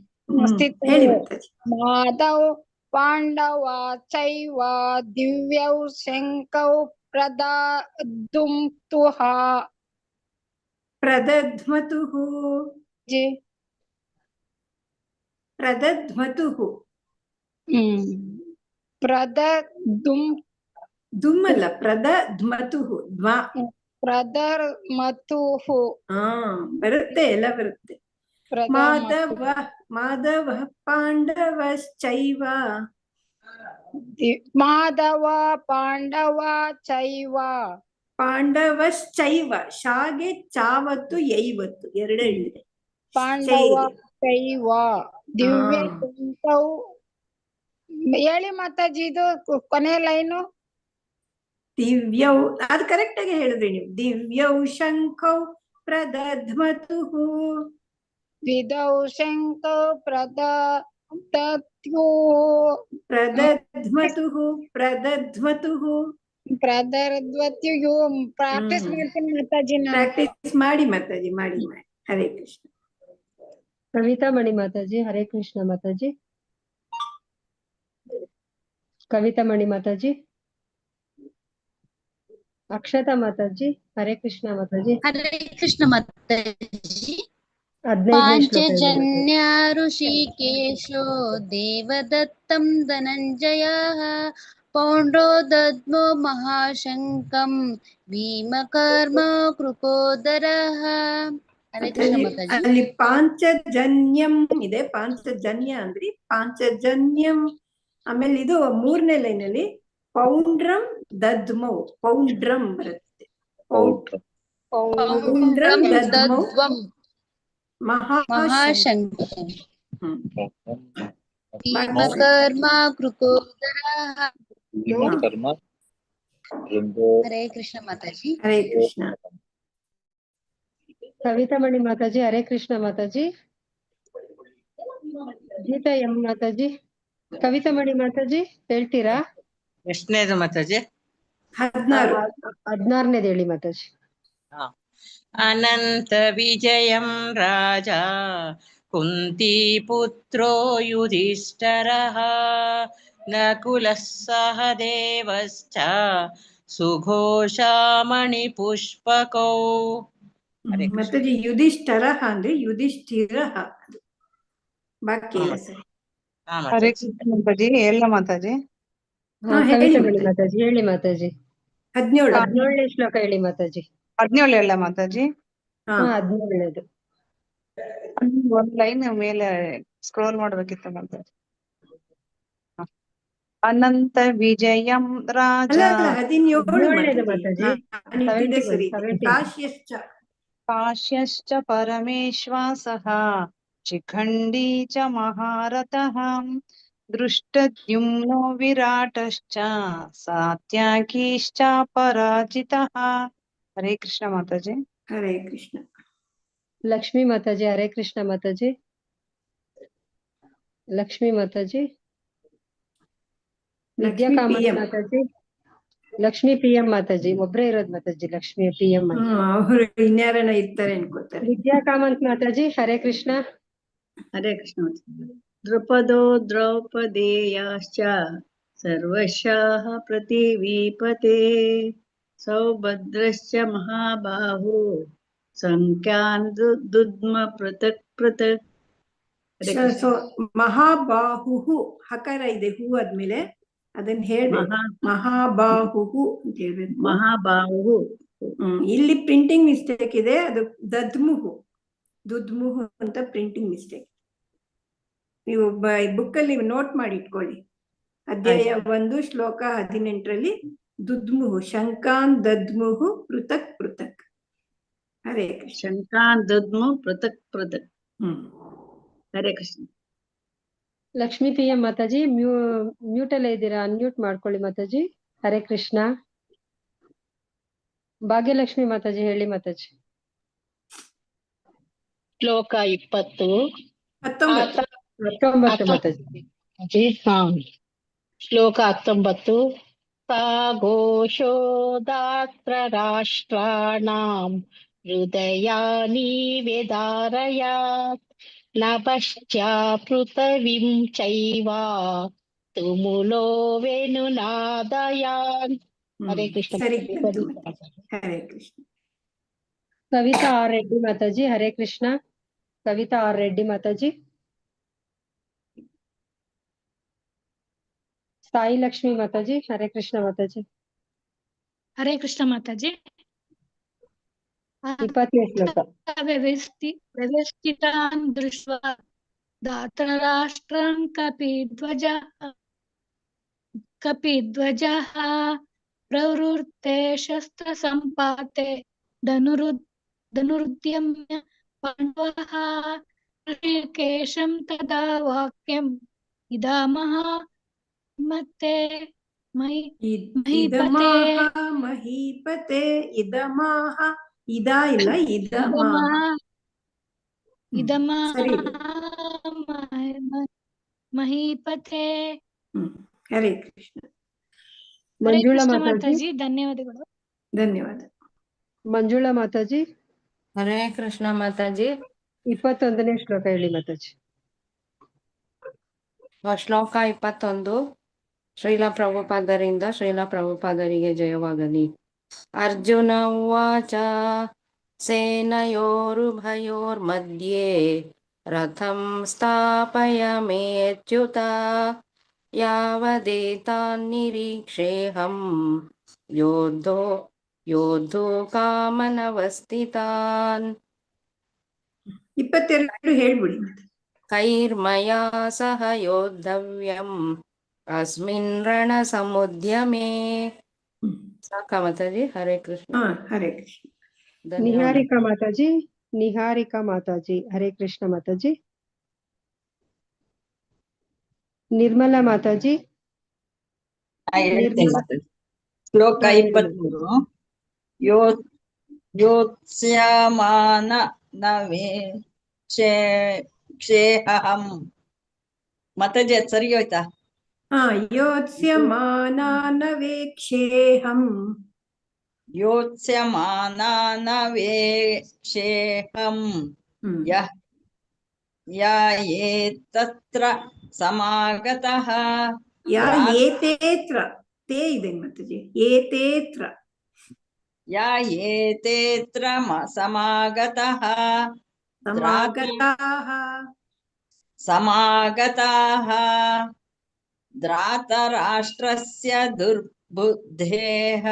ಹೇಳಿ ಮಾತಾಜಿ. ಮಾಧವ್ ಪಾಂಡವ ಚೈವ ದಿವ್ಯೌ ಶಂಕೌ ಪ್ರದದ್ಮತುಃ. ಪ್ರದಧ್ಮತುಃ. ಪ್ರದಧ್ಮತುಃ. ದುಮ್ಮಲ್ಲ, ಪ್ರದಧ್ಮತುಃ. ಪ್ರದರ್ಮತುಃ. ಬರುತ್ತೆ, ಎಲ್ಲ ಬರುತ್ತೆ. ಮಾಧವ ಪಾಂಡವಶ್ಚೈವ. ಮಾಧವ ಪಾಂಡವ ಚೈವ. ಪಾಂಡವಶ್ಚೈವ ಶಾಗೆ ಚಾವತ್ತು ಯೈವತ್ತು ಎರಡೇ ಇದೆ. ಪಾಂಡವ ಚೈವ ದಿವ್ಯ ಶಂಕೌ. ಹೇಳಿ ಮಾತಾಜಿ, ಇದು ಕೊನೆ ಲೈನು. ದಿವ್ಯೌ ಅದು ಕರೆಕ್ಟ್ ಆಗಿ ಹೇಳಿದ್ರಿ ನೀವು. ದಿವ್ಯೌ ಶಂಖೌ ಪ್ರದಧ್ಮತುಃ. ವಿಧೌ ಶಂಕೌ ಪ್ರದಧ್ಮತುಃ. ಪ್ರದಧ್ಮತುಃ. ಪ್ರದರ್ದ್ವತ್ಯು. ಪ್ರಾಕ್ಟೀಸ್ ಮಾಡ್ತೀನಿ ಮಾತಾಜಿ. ಪ್ರಾಕ್ಟೀಸ್ ಮಾಡಿ ಮಾತಾಜಿ, ಮಾಡಿ ಮಾಡಿ. ಹರೇ ಕೃಷ್ಣ. ಕವಿತಾ ಮಣಿ ಮಾತಾಜಿ ಹರೇ ಕೃಷ್ಣ ಮಾತಾಜಿ. ಕವಿತಾ ಮಣಿ ಮಾತಾಜಿ. ಅಕ್ಷತಾ ಮಾತಾಜಿ ಹರೇ ಕೃಷ್ಣ ಮಾತಾಜಿ. ಹರೇ ಕೃಷ್ಣ ಮಾತಾಜಿ. 15ನೇ ಶ್ಲೋಕ ಹೇಳಿ ಮಾತಾಜಿ. ಪಾಂಚಜನ್ಯ ಋಷಿಕೇಶೋ ದೇವದತ್ತಂ ಧನಂಜಯಃ ಪೌಂಡ್ರೋ ದದ್ಮೋ ಮಹಾಶಂಕಂ ಭೀಮಕರ್ಮ ಕೃಪೋದರಃ. ಹರೇ ಕೃಷ್ಣ ಮಾತಾಜಿ. ಅಲ್ಲಿ ಪಾಂಚಜನ್ಯಂ ಇದೆ, ಪಾಂಚಜನ್ಯ ಅಂದ್ರಿ ಪಾಂಚಜನ್ಯಂ. ಆಮೇಲೆ ಇದು 3ನೇ ಲೈನ್ ಅಲ್ಲಿ ಪೌಂಡ್ರಂ ದದ್ಮೌ, ಪೌಂಡ್ರಂ ಬರುತ್ತೆ. ಪೌಂಡ್ರಂ ದದ್ಮೌ ಮಹಾಶಂಕಂ ಭೀಮಕರ್ಮ ಕೃಪೋದರಃ. ಹರೇ ಕೃಷ್ಣ ಮಾತಾಜಿ. ಹರೇ ಕೃಷ್ಣ. ಕವಿತಾ ಮಣಿ ಮಾತಾಜಿ ಹರೇ ಕೃಷ್ಣ ಮಾತಾಜಿ. ಗೀತಾ ಎಂ ಮಾತಾಜಿ. ಕವಿತಾ ಮಣಿ ಮಾತಾಜಿ ಹೇಳ್ತೀರಾ? ಎಷ್ಟನೇದು ಮಾತಾಜಿ? 16ನೇದು ಹೇಳಿ ಮಾತಾಜಿ. ಅನಂತ ವಿಜಯಂ ರಾಜ ಕುಂತಿ ಪುತ್ರೋ ಯುಧಿಷ್ಠರಃ ನಕುಲಃ ಸಹದೇವಶ್ಚ ಸುಘೋಷಾಮಣಿ ಪುಷ್ಪಕೌ. ಮಾತಾಜಿ ಯುಧಿಷ್ಠರ ಅಂದ್ರೆ ಯುಧಿಷ್ಠಿರ ಬಾಕಿ ಇಲ್ಲ ಸರ್. ಹರೇ ಕೃಷ್ಣ ಮಾತಾಜಿ. ಎಲ್ಲ ಮಾತಾಜಿ. ಕವಿತಾ ಮಣಿ ಮಾತಾಜಿ ಹೇಳಿ ಮಾತಾಜಿ. 17ನೇ ಶ್ಲೋಕ ಹೇಳಿ ಮಾತಾಜಿ. 17 ಎಲ್ಲ ಮಾತಾಜಿ. 17ನೇದು ಒಂದ್ ಲೈನ್ ಮೇಲೆ ಸ್ಕ್ರೋಲ್ ಮಾಡ್ಬೇಕಿತ್ತು ಮಾತಾಜಿ. ಅನಂತ ವಿಜಯಂ ರಾಜ 17ನೇದು ಮಾತಾಜಿ. ಕಾಶ್ಯಶ್ಚ ಪರಮೇಶ್ವಾಸಃ ಶಿಖಂಡಿ ಚ ಮಹಾರಥಃ ದೃಷ್ಟದ್ಯುಮ್ನೋ ವಿರಾಟಶ್ಚ ಸಾತ್ಯಕೀಶ್ಚ ಪರಾಜಿತಃ. ಹರೇ ಕೃಷ್ಣ ಮಾತಾಜಿ. ಹರೇ ಕೃಷ್ಣ. ಲಕ್ಷ್ಮೀ ಮಾತಾಜಿ ಹರೇ ಕೃಷ್ಣ ಮಾತಾಜಿ. ಲಕ್ಷ್ಮೀ ಮಾತಾಜಿ. ವಿದ್ಯಾ ಕಾಮತ್ ಮಾತಾಜಿ. ಲಕ್ಷ್ಮೀ PM ಮಾತಾಜಿ. ಒಬ್ರೇ ಇರೋದ್ ಮಾತಾಜಿ ಲಕ್ಷ್ಮೀ PM. ಅವರು ಇನ್ಯಾರನ ಇರ್ತಾರೆ ಅನ್ಕೋತಾರೆ. ವಿದ್ಯಾ ಕಾಮತ್ ಮಾತಾಜಿ ಹರೇ ಕೃಷ್ಣ. ಹರೇ ಕೃಷ್ಣ. ದ್ರುಪದೋ ದ್ರೌಪದೇಯಾಶ್ಚ ಸರ್ವಶಃ ಪ್ರತಿವೀಪತೆ ಸೌಭದ್ರಶ್ಚ ಮಹಾಬಾಹು ಸಂಖ್ಯಾನ್ ದುದ್ಮ ಪೃಥಕ್ ಪೃಥಕ್. ಮಹಾಬಾಹು ಹಕಾರ ಇದೆ, ಹೂ ಆದ್ಮೇಲೆ ಅದನ್ನ ಹೇಳ್ಬೇಕು. ಮಹಾಬಾಹು ಅಂತ ಹೇಳ್ಬೇಕು. ಮಹಾಬಾಹು. ಇಲ್ಲಿ ಪ್ರಿಂಟಿಂಗ್ ಮಿಸ್ಟೇಕ್ ಇದೆ, ಅದು ದದ್ಮುಹು ದುದ್ಮುಹು ಅಂತ ಪ್ರಿಂಟಿಂಗ್ ಮಿಸ್ಟೇಕ್. ನೀವು ಬುಕ್ ಅಲ್ಲಿ ನೋಟ್ ಮಾಡಿ ಇಟ್ಕೊಳ್ಳಿ. ಅಧ್ಯಾಯ 1 ಶ್ಲೋಕ 18ರಲ್ಲಿ ದುದ್ಮುಹು ಶಂಕಾನ್ ದದ್ಮುಹು ಪೃಥಕ್ ಪೃಥಕ್. ಹರೇ ಕೃಷ್ಣ. ಶಂಕಾನ್ ದದ್ಮು ಪೃಥಕ್ ಪೃಥಕ್. ಹರೇ ಕೃಷ್ಣ. ಲಕ್ಷ್ಮೀ PM ಮಾತಾಜಿ ಮ್ಯೂಟ್ ಅಲ್ಲೇ ಇದ್ದೀರಾ? ಅನ್ಮ್ಯೂಟ್ ಮಾಡ್ಕೊಳ್ಳಿ ಮಾತಾಜಿ. ಹರೇ ಕೃಷ್ಣ. ಭಾಗ್ಯಲಕ್ಷ್ಮಿ ಮಾತಾಜಿ ಹೇಳಿ ಮಾತಾಜಿ. ಶ್ಲೋಕ 19 ಮಾತಾಜಿ. ಶ್ಲೋಕ 19. ಸಾ ಘೋಷೋದಾತ್ರ ರಾಷ್ಟ್ರಾಣಾಂ ಹೃದಯಾನಿ ವೇದಾರಯಾತ್ ನಭಶ್ಚ ಪೃಥಿವೀಂ ಚೈವ ತುಮುಲೋ ವೇಣುನಾದಯಾನ್. ಹರೇ ಕೃಷ್ಣ. ಹರೇ ಕೃಷ್ಣ. ಕವಿತಾ R ರೆಡ್ಡಿ ಮಾತಾಜಿ ಹರೇ ಕೃಷ್ಣ. ಕವಿತಾ R ರೆಡ್ಡಿ ಮಾತಾಜಿ. ಸಾಯಿ ಲಕ್ಷ್ಮಿ ಮಾತಾಜಿ ಹರೇ ಕೃಷ್ಣ ಮಾತಾಜಿ. ಹರೇ ಕೃಷ್ಣ ಮಾತಾಜಿ. 20ನೇ ಶ್ಲೋಕ. ವ್ಯವಸ್ಥಿತಾನ್ ದೃಶ್ವಾ ಧಾತರಾಷ್ಟ್ರಂ ಕಪಿಧ್ವಜಃ ಪ್ರವೃತ್ತೆ ಶಸ್ತ್ರ ಸಂಪಾತೆ ಧನುರುದ್ಯಮ್ಯ ಪಾಂಡವಃ ಋಷಿಕೇಶಂ ತದಾ ವಾಕ್ಯಂ ಇದಾಮಹ ಮತ್ತೆ ಮಹೀಪತೆ ಇದಮಾಹ. ಇದ ಇಲ್ಲ ಮಹೀಪತೆ. ಹರೇ ಕೃಷ್ಣ. ಮಂಜುಳಾ ಮಾತಾಜಿ ಧನ್ಯವಾದಗಳು. ಧನ್ಯವಾದ. ಮಂಜುಳಾ ಮಾತಾಜಿ. ಹರೇ ಕೃಷ್ಣ ಮಾತಾಜಿ. 21ನೇ ಶ್ಲೋಕ ಹೇಳಿ ಮಾತಾಜಿ. ಶ್ಲೋಕ 21 ಶ್ರೀಲ ಪ್ರಭುಪಾದರಿಂದ ಶ್ರೀಲ ಪ್ರಭುಪಾದರಿಗೆ ಜಯವಾಗಲಿ. ಅರ್ಜುನ ಉವಾಚ ಸೇನಯೋರುಭಯೋರ್ಮಧ್ಯೆ ರಥಂ ಸ್ಥಾಪಯಾಮ್ಯಚ್ಯುತ ಯಾವದೇತಾನ್ನಿರೀಕ್ಷೇಹಂ ಯೋಧೋ ಕಾಮನವಸ್ಥಿತಾನ್. 22 ಹೇಳ್ಬಿಡಿ. ಕೈರ್ಮಯಾ ಸಹ ಯೋದ್ಧವ್ಯಂ ಅಸ್ಮಿನ್ ರಣಸಮುದ್ಯಮೇ. ಸಾಕ ಮಾತಾಜಿ? ಹರೇ ಕೃಷ್ಣ. ಹರೇ ಕೃಷ್ಣ. ನಿಹಾರಿಕಾ ಮಾತಾಜಿ. ನಿಹಾರಿಕಾ ಮಾತಾಜಿ ಹರೇ ಕೃಷ್ಣ ಮಾತಾಜಿ. ನಿರ್ಮಲಾ ಮಾತಾಜಿ. ಹೇಳ್ತೇನೆ ಮಾತಾಜಿ. ಶ್ಲೋಕ 23 ಯೋತ್ಸ್ಯಮಾನ ನವೇ ಕ್ಷೇಹಂ. ಮಾತಾಜಿ ಅದು ಸರಿ ಹೋಯ್ತಾ? ಯೋತ್ಸ್ಯಮಾನಾನವೇಕ್ಷೇಹಂ. ಯೋತ್ಸ್ಯಮಾನಾನವೇಕ್ಷೇಹಂ ಯ ಏತತ್ರ ಸಮಾಗತಃ. ಏತೇತ್ರ ತೇ ಇದೆ ಮಾತಾಜಿ. ಏತೇತ್ರ ಏತೇತ್ರ ಸಮಾಗತಃ ಸಮಾಗತಃ ಧಾತರಾಷ್ಟ್ರಸ್ಯ ದುರ್ಬುದ್ಧೇಃ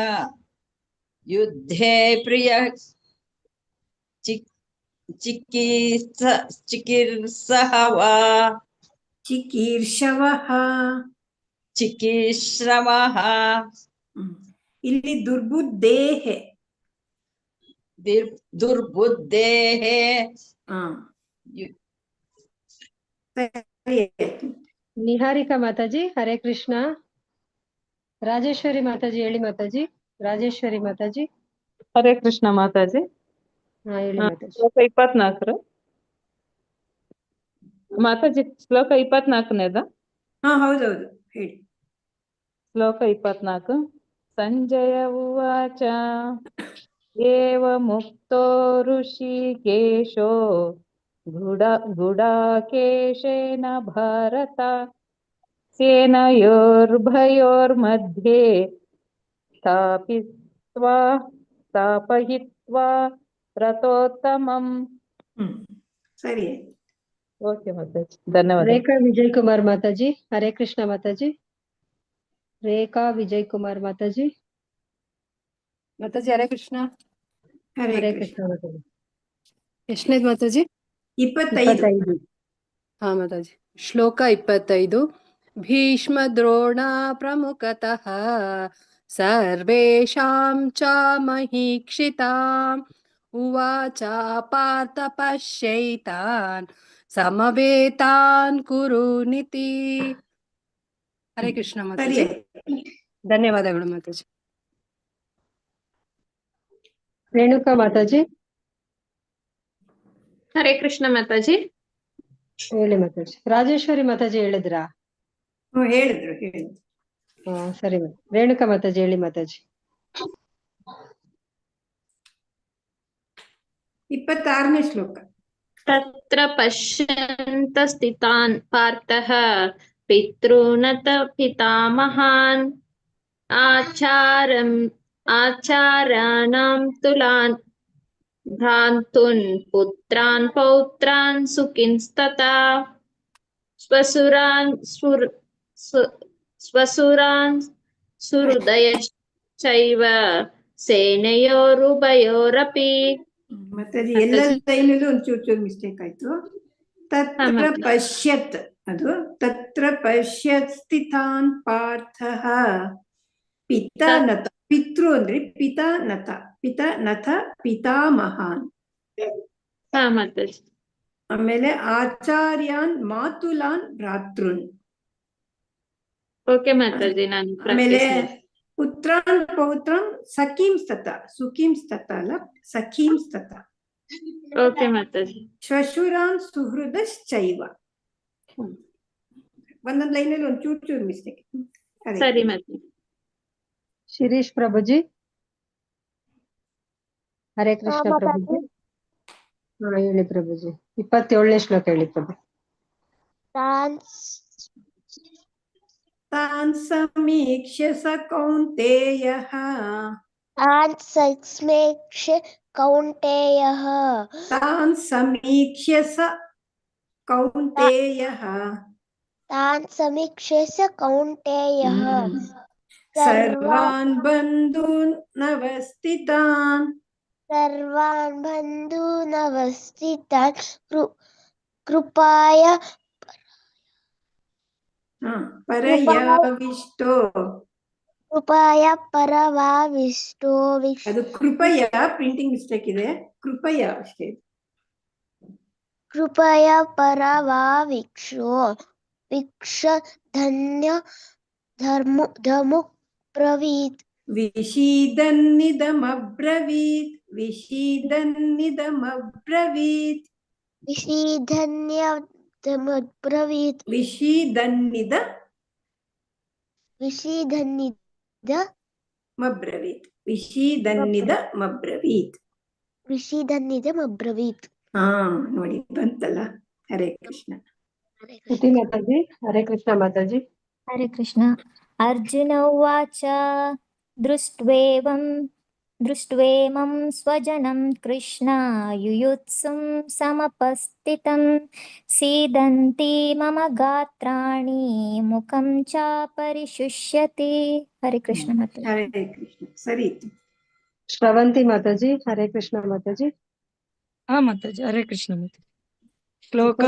ಯುದ್ಧೇ ಪ್ರಿಯ ಚಿಕೀರ್ಷವಃ. ಇಲ್ಲಿ ದುರ್ಬುದ್ಧೇಹೆ. ದುರ್ಬುದ್ಧೇಹೆ. ನಿಹಾರಿಕಾ ಮಾತಾಜಿ ಹರೇ ಕೃಷ್ಣ. ರಾಜೇಶ್ವರಿ ಮಾತಾಜಿ ಹೇಳಿ ಮಾತಾಜಿ. ರಾಜೇಶ್ವರಿ ಮಾತಾಜಿ ಹರೇ ಕೃಷ್ಣ ಮಾತಾಜಿ. ಹೇಳಿ ಮಾತಾಜಿ. ಶ್ಲೋಕ 24 ಮಾತಾಜಿ. ಶ್ಲೋಕ 24ನೇದ? ಹೌದೌದು ಹೇಳಿ. ಶ್ಲೋಕ 24 ಸಂಜಯ ಉವಾಚ ಏವ ಮುಕ್ತೋ ಋಷಿಕೇಶೋ ಗುಡಾಕೇಶೇನ ಭಾರತ ಸೇನಯೋರ್ಭಯೋರ್ಮಧ್ಯೆ ಸ್ಥಾಪಯಿತ್ವಾ ರಥೋತ್ತಮಂ. ಸರಿ. ಓಕೆ ಮಾತಾಜಿ, ಧನ್ಯವಾದ. ರೇಖಾ ವಿಜಯ್ ಕುಮಾರ್ ಮಾತಾಜಿ ಹರೇ ಕೃಷ್ಣ ಮಾತಾಜಿ. ರೇಖಾ ವಿಜಯ್ ಕುಮಾರ್ ಮಾತಾಜಿ. ಮಾತಾಜಿ ಹರೇ ಕೃಷ್ಣ. ಹರೇ ಕೃಷ್ಣ ಮಾತಾಜಿ. ಎಷ್ಟನೇದು ಮಾತಾಜಿ? 25. ಹಾ ಮಾತಾಜಿ. ಶ್ಲೋಕ 25 ಭೀಷ್ಮ ದ್ರೋಣ ಪ್ರಮುಖತಃ ಸರ್ವೇಷಾಂ ಚ ಮಹೀಕ್ಷಿತಾಂ ಉವಾಚ ಪಾರ್ಥ ಪಶ್ಯೈತಾನ್ ಸಮವೇತಾನ್ ಕುರುನಿತಿ. ಹರೇ ಕೃಷ್ಣ ಮಾತಾಜಿ. ಧನ್ಯವಾದಗಳು ಮಾತಾಜಿ. ರೇಣುಕಾ ಮಾತಾಜಿ ಹರೇ ಕೃಷ್ಣ ಮಾತಾಜಿ. ಹೇಳಿ ಮಾತಾಜಿ. ರಾಜೇಶ್ವರಿ ಮಾತಾಜಿ ಹೇಳಿದ್ರಾ? ಹೇಳಿದ್ರು. ಸರಿ ರೇಣುಕಾ ಮಾತಾಜಿ ಹೇಳಿ ಮಾತಾಜಿ. 26ನೇ ಶ್ಲೋಕ. ತತ್ರ ಪಶ್ಯಂತ ಸ್ಥಿತಾನ್ ಪಾರ್ಥಃ ಪಿತॄನತ ಪಿತಾಮಹಾನ್ ಆಚಾರ್ಯಾಣಾಂ ತುಲಾನ್ ಭ್ರಾತॄನ್ ಪುತ್ರಾನ್ ಪೌತ್ರಾನ್ ಸುಖಿನ್ಸ್ತತಾ ಸ್ವಸುರಾನ್ ಸುಹೃದಯಶ್ಚೈವ ಸೇನೆಯೋರುಭಯೋರಪಿ. ಮಾತಾಜಿ ಎಲ್ಲ ಲೈನಲ್ಲೂ ಒಂಚೂರು ಮಿಸ್ಟೇಕ್ ಆಯ್ತು. ತತ್ರ ಪಶ್ಯತ್ ಅದು ತತ್ರ ಪಶ್ಯತ್ ಸ್ಥಿತಾನ್ ಪಾರ್ಥಃ ಪಿತಾನತ. ಪಿತೃ ಅಂದ್ರೆ ಪಿತಾನತ. ಪಿತಾನಥ ಪಿತಾಮಹಾನ್. ಆಮೇಲೆ ಆಚಾರ್ಯಾನ್ ಮಾತುಲಾನ್ ಭ್ರಾತೃನ್. ಓಕೆ ಮಾತಾಜಿ, ನಾನು ಆಮೇಲೆ ಪುತ್ರಾನ್ ಪೌತ್ರಂ ಸಖೀಂ ಸ್ತತ. ಸುಖೀಂ ಸ್ತತ ಅಲ್ಲ, ಸಖೀಂ ಸ್ತತ. ಓಕೆ ಮಾತಾಜಿ. ಶ್ವಶುರಾನ್ ಸುಹೃದಶ್ಚೈವ. ಒಂದೊಂದು ಲೈನಲ್ಲಿ ಒಂದು ಚೂರು ಮಿಸ್ಟೇಕ್. ಸರಿ ಮಾತಾಜಿ. ಶಿರೀಶ್ ಪ್ರಭುಜಿ ಹರೇ ಕೃಷ್ಣ ಪ್ರಭುಜಿ. ಹೇಳಿ ಪ್ರಭುಜಿ. 27ನೇ ಶ್ಲೋಕ ಹೇಳಿ ಪ್ರಭು. ತಾನ್ ಸಮೀಕ್ಷ್ಯ ಸ ಕೌಂತೆಯಃ तान् समेक्ष्य कौन्तेयः ತಾನ್ ಸಮೀಕ್ಷ್ಯ ಸ ಕೌಂತೆಯಃ तान् समीक्ष्य स कौन्तेयः ಸರ್ವಾನ್ ಬಂಧೂನ್ ನವಸ್ಥಿತಾನ್ सर्वान् बन्धूनवस्थितान् कृपाय ಪರಯಾವಿಷ್ಟೋ कृपाय परवाविष्टो ಅದು ಕೃಪಯ ಪ್ರಿಂಟಿಂಗ್ ಮಿಸ್ಟೇಕ್ ಇದೆ, ಕೃಪಯ ಅಷ್ಟೇ. कृपय परवाविक्षो वीक्ष धन्य धमुक् ब्रवीत् ವಿಷೀದನ್ನಿದಮಬ್ರವೀತ್ ವಿಷೀದನ್ನಿದಮಬ್ರವೀತ್ विषीधन्यदमब्रवीत् ವಿಷೀದನ್ನಿದ विषीधन्निद ಮಬ್ರವೀತ್ ವಿಷೀದನ್ನಿದ ಮಬ್ರವೀತ್ विषीधन्निदमब्रवीत्. ಹಾ ನೋಡಿ ಬಂತಲ್ಲ. ಹರೇ ಕೃಷ್ಣ. ಶ್ರುತಿ ಮಾತಾಜಿ. ಹರೇ ಕೃಷ್ಣ ಮಾತಾಜಿ. ಹರೇ ಕೃಷ್ಣ. ಅರ್ಜುನ ಉವಾಚ ದೃಷ್ಟ್ವೇಮಂ ಸ್ವಜನಂ ಕೃಷ್ಣ ಯುಯುತ್ಸುಂ ಸಮಪಸ್ಥಿತಂ ಸೀದಂತಿ ಮಮ ಗಾತ್ರಾಣಿ ಮುಖಂ ಚ ಪರಿಶುಷ್ಯತಿ. ಹರೇ ಕೃಷ್ಣ ಮಾತಾಜಿ. ಹರೇ ಕೃಷ್ಣ. ಸರಿ ಇತ್ತು. ಶ್ರವಂತಿ ಮಾತಾಜಿ. ಹರೇ ಕೃಷ್ಣ ಮಾತಾಜಿ. ಹಾ ಮಾತಾಜಿ. ಹರೇ ಕೃಷ್ಣ ಮಾತಾಜಿ. ಶ್ಲೋಕ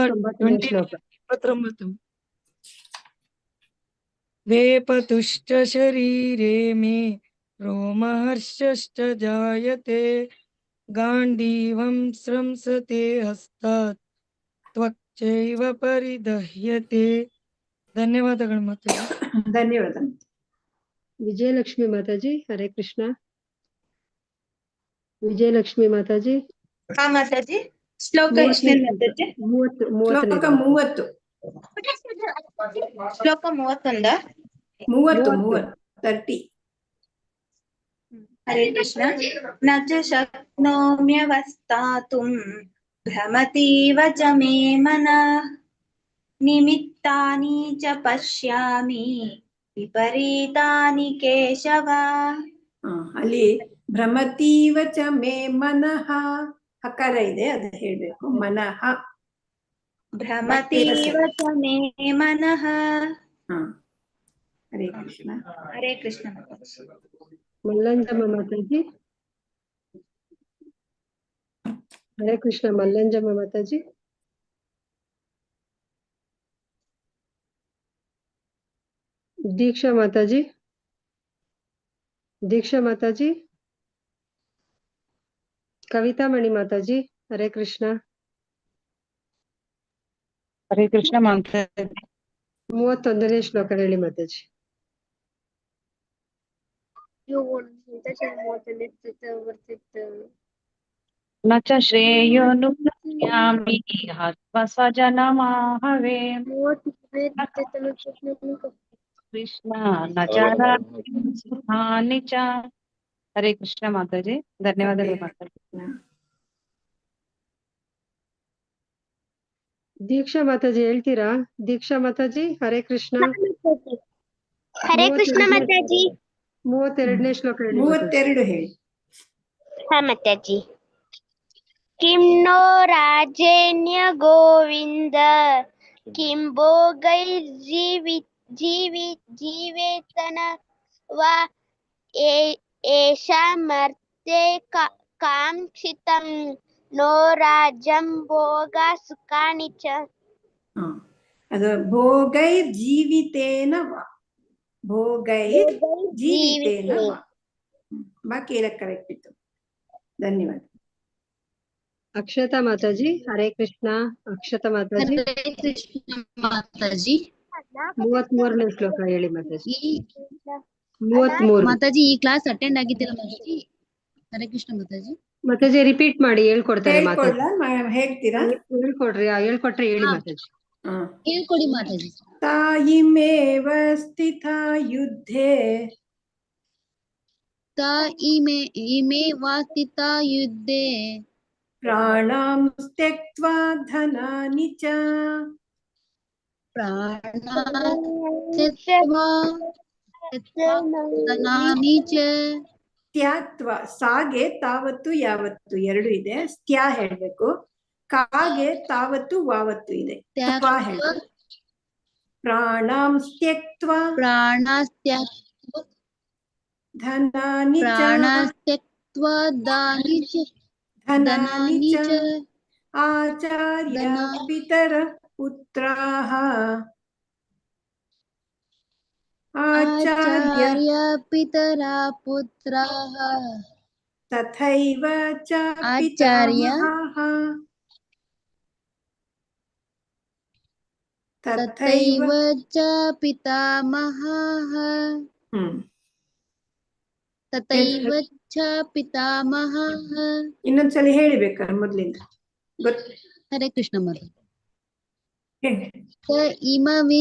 29. ವೇಪತುಶ್ಚ ಶರೀರೇ ಮೇ ರೋಮಹರ್ಷಶ್ಚ ಜಾಯತೆ ಗಾಂಡೀವಂ ಸ್ರಂಸತೆ ಹಸ್ತಾತ್ ತ್ವಕ್ಚೈವ ಪರಿದಹ್ಯತೆ. ಧನ್ಯವಾದಗಳು ಮಾತಾಜಿ. ಧನ್ಯವಾದ. ವಿಜಯಲಕ್ಷ್ಮಿ ಮಾತಾಜಿ. ಹರೇ ಕೃಷ್ಣ. ವಿಜಯಲಕ್ಷ್ಮಿ ಮಾತಾಜಿ. ಹಾ ಮಾತಾಜಿ. ಶ್ಲೋಕ ಎಷ್ಟನೇ ಮಾತಾಜಿ? 30. ಶ್ಲೋಕ 31. 30. ಹರೇ ಕೃಷ್ಣ. ನ ಚ ಶಕ್ನೋಮ್ಯವಸ್ಥಾತುಂ ಭ್ರಮತೀವ ಚ ಮೇ ಮನಃ ನಿಮಿತ್ತಾನಿ ಚ ಪಶ್ಯಾಮಿ ವಿಪರೀತಾನಿ ಕೇಶವ. ಅಲ್ಲಿ ಭ್ರಮತೀವ ಚ ಮೇ ಮನಃ ಹಕಾರ ಇದೆ, ಅದು ಹೇಳ್ಬೇಕು. ಮನಃ ಭ್ರಮತೀವ ಚ ಮೇ ಮನಃ. ಹರೇ ಕೃಷ್ಣ. ಹರೇ ಕೃಷ್ಣ. ಮಲ್ಲಂಜಮ್ಮ ಮಾತಾಜಿ. ಹರೇ ಕೃಷ್ಣ. ಮಲ್ಲಂಜಮ್ಮ ಮಾತಾಜಿ. ದೀಕ್ಷಾ ಮಾತಾಜಿ. ದೀಕ್ಷಾ ಮಾತಾಜಿ. ಕವಿತಾ ಮಣಿ ಮಾತಾಜಿ. ಹರೇ ಕೃಷ್ಣ. ಹರೇ ಕೃಷ್ಣ ಮಾತಾಜಿ. 31ನೇ ಶ್ಲೋಕ ಹೇಳಿ ಮಾತಾಜಿ. ನ ಚ ಶ್ರೇಯೋನುಪಶ್ಯಾಮಿ ಹತ್ವಾ ಸ್ವಜನಮಾಹವೇ ಕೃಷ್ಣ ನ ಚ ಸುಖಾನಿ ಚ. ಹರೇ ಕೃಷ್ಣ ಮಾತಾಜಿ. ಧನ್ಯವಾದಗಳು ಮಾತಾಜಿ. ದೀಕ್ಷಾ ಮಾತಾಜಿ ಹೇಳ್ತೀರಾ? ದೀಕ್ಷಾ ಮಾತಾಜಿ. ಹರೇ ಕೃಷ್ಣ. ಹರೇ ಕೃಷ್ಣ ಮಾತಾಜಿ. 32ನೇ ಶ್ಲೋಕ ಹೇಳಿ. 32 ಹೇಳಿ. ಹಾ ಮಾತಾಜಿ. किं नो राजेन्य गोविन्द किं भोगैर्जीवेतन वा येषामर्थे काङ्क्षितं नो राज्यं भोगा सुखानि च. ಅದು ಭೋಗೈರ್ ಜೀವಿತೇನ ವಾ. ಭೋಗೈರ್ ಜೀವಿತೇನ ವಾ. ಬಾಕಿ ಎಲ್ಲ ಕರೆಕ್ಟ್ ಇತ್ತು. ಧನ್ಯವಾದ. ಅಕ್ಷತಾ ಮಾತಾಜಿ. ಹರೇ ಕೃಷ್ಣ. ಅಕ್ಷತಾ ಮಾತಾಜಿ. ಹರೇ ಕೃಷ್ಣ ಮಾತಾಜಿ. 33ನೇ ಶ್ಲೋಕ ಹೇಳಿ ಮಾತಾಜಿ. 33 ಮಾತಾಜಿ. ಈ class attend ಆಗಿದ್ದಿಲ್ಲ Mataji. Hare Krishna Mataji. Mataji repeat ಮಾಡಿ ಹೇಳ್ಕೊಡ್ತಾರೆ ಮಾತಾಜಿ. ಹೇಳ್ತೀರಾ? ಹೇಳ್ಕೊಟ್ರೆ ಹೇಳಿ ಮಾತಾಜಿ. ಹೇಳ್ಕೊಡಿ ಮಾತಾಜಿ. ತಾಯಿಮೇವ ಸ್ಥಿತಾ ಯುದ್ಧೇ ಇಮೇ ವಾ ಸ್ಥಿತಾ ಯುದ್ಧೇ ಪ್ರಾಣಾಂ ತ್ಯಕ್ತ್ವಾ ಧನಾನಿ ಚ ತ್ಯಾತ್ವ ಸಾಗೆ ತಾವತ್ತು ಯಾವತ್ತು ಎರಡು ಇದೆ. ಸ್ತ್ಯಾ ಹೇಳ್ಬೇಕು. ಕಾಗೆ ತಾವತ್ತು ವಾವತ್ತು ಇದೆ. ತ್ವಾ ಹೇಳ್ಬೇಕು. ಪ್ರಾಣಾಂ ತ್ಯಕ್ತ್ವಾ ಧನಾನಿ ಚ ಆಚಾರ್ಯ ಪಿತರ ಪುತ್ರಾಃ ಆಚಾರ್ಯ ಪಿತರಾ ಪುತ್ರಾಃ ತಥೈವ ಚ ಪಿತಾಮಹಾಃ ತಥೈವ ಚ ಪಿತಾಮಹಾಃ ತಥೈವ ಚ ಪಿತಾಮಹಾಃ. ಇನ್ನೊಂದ್ಸಲಿ ಹೇಳಿಬೇಕಾ ಮೊದ್ಲಿಂದ? ಹರೇ ಕೃಷ್ಣ ಮಾತಾ. ಇಮೇವ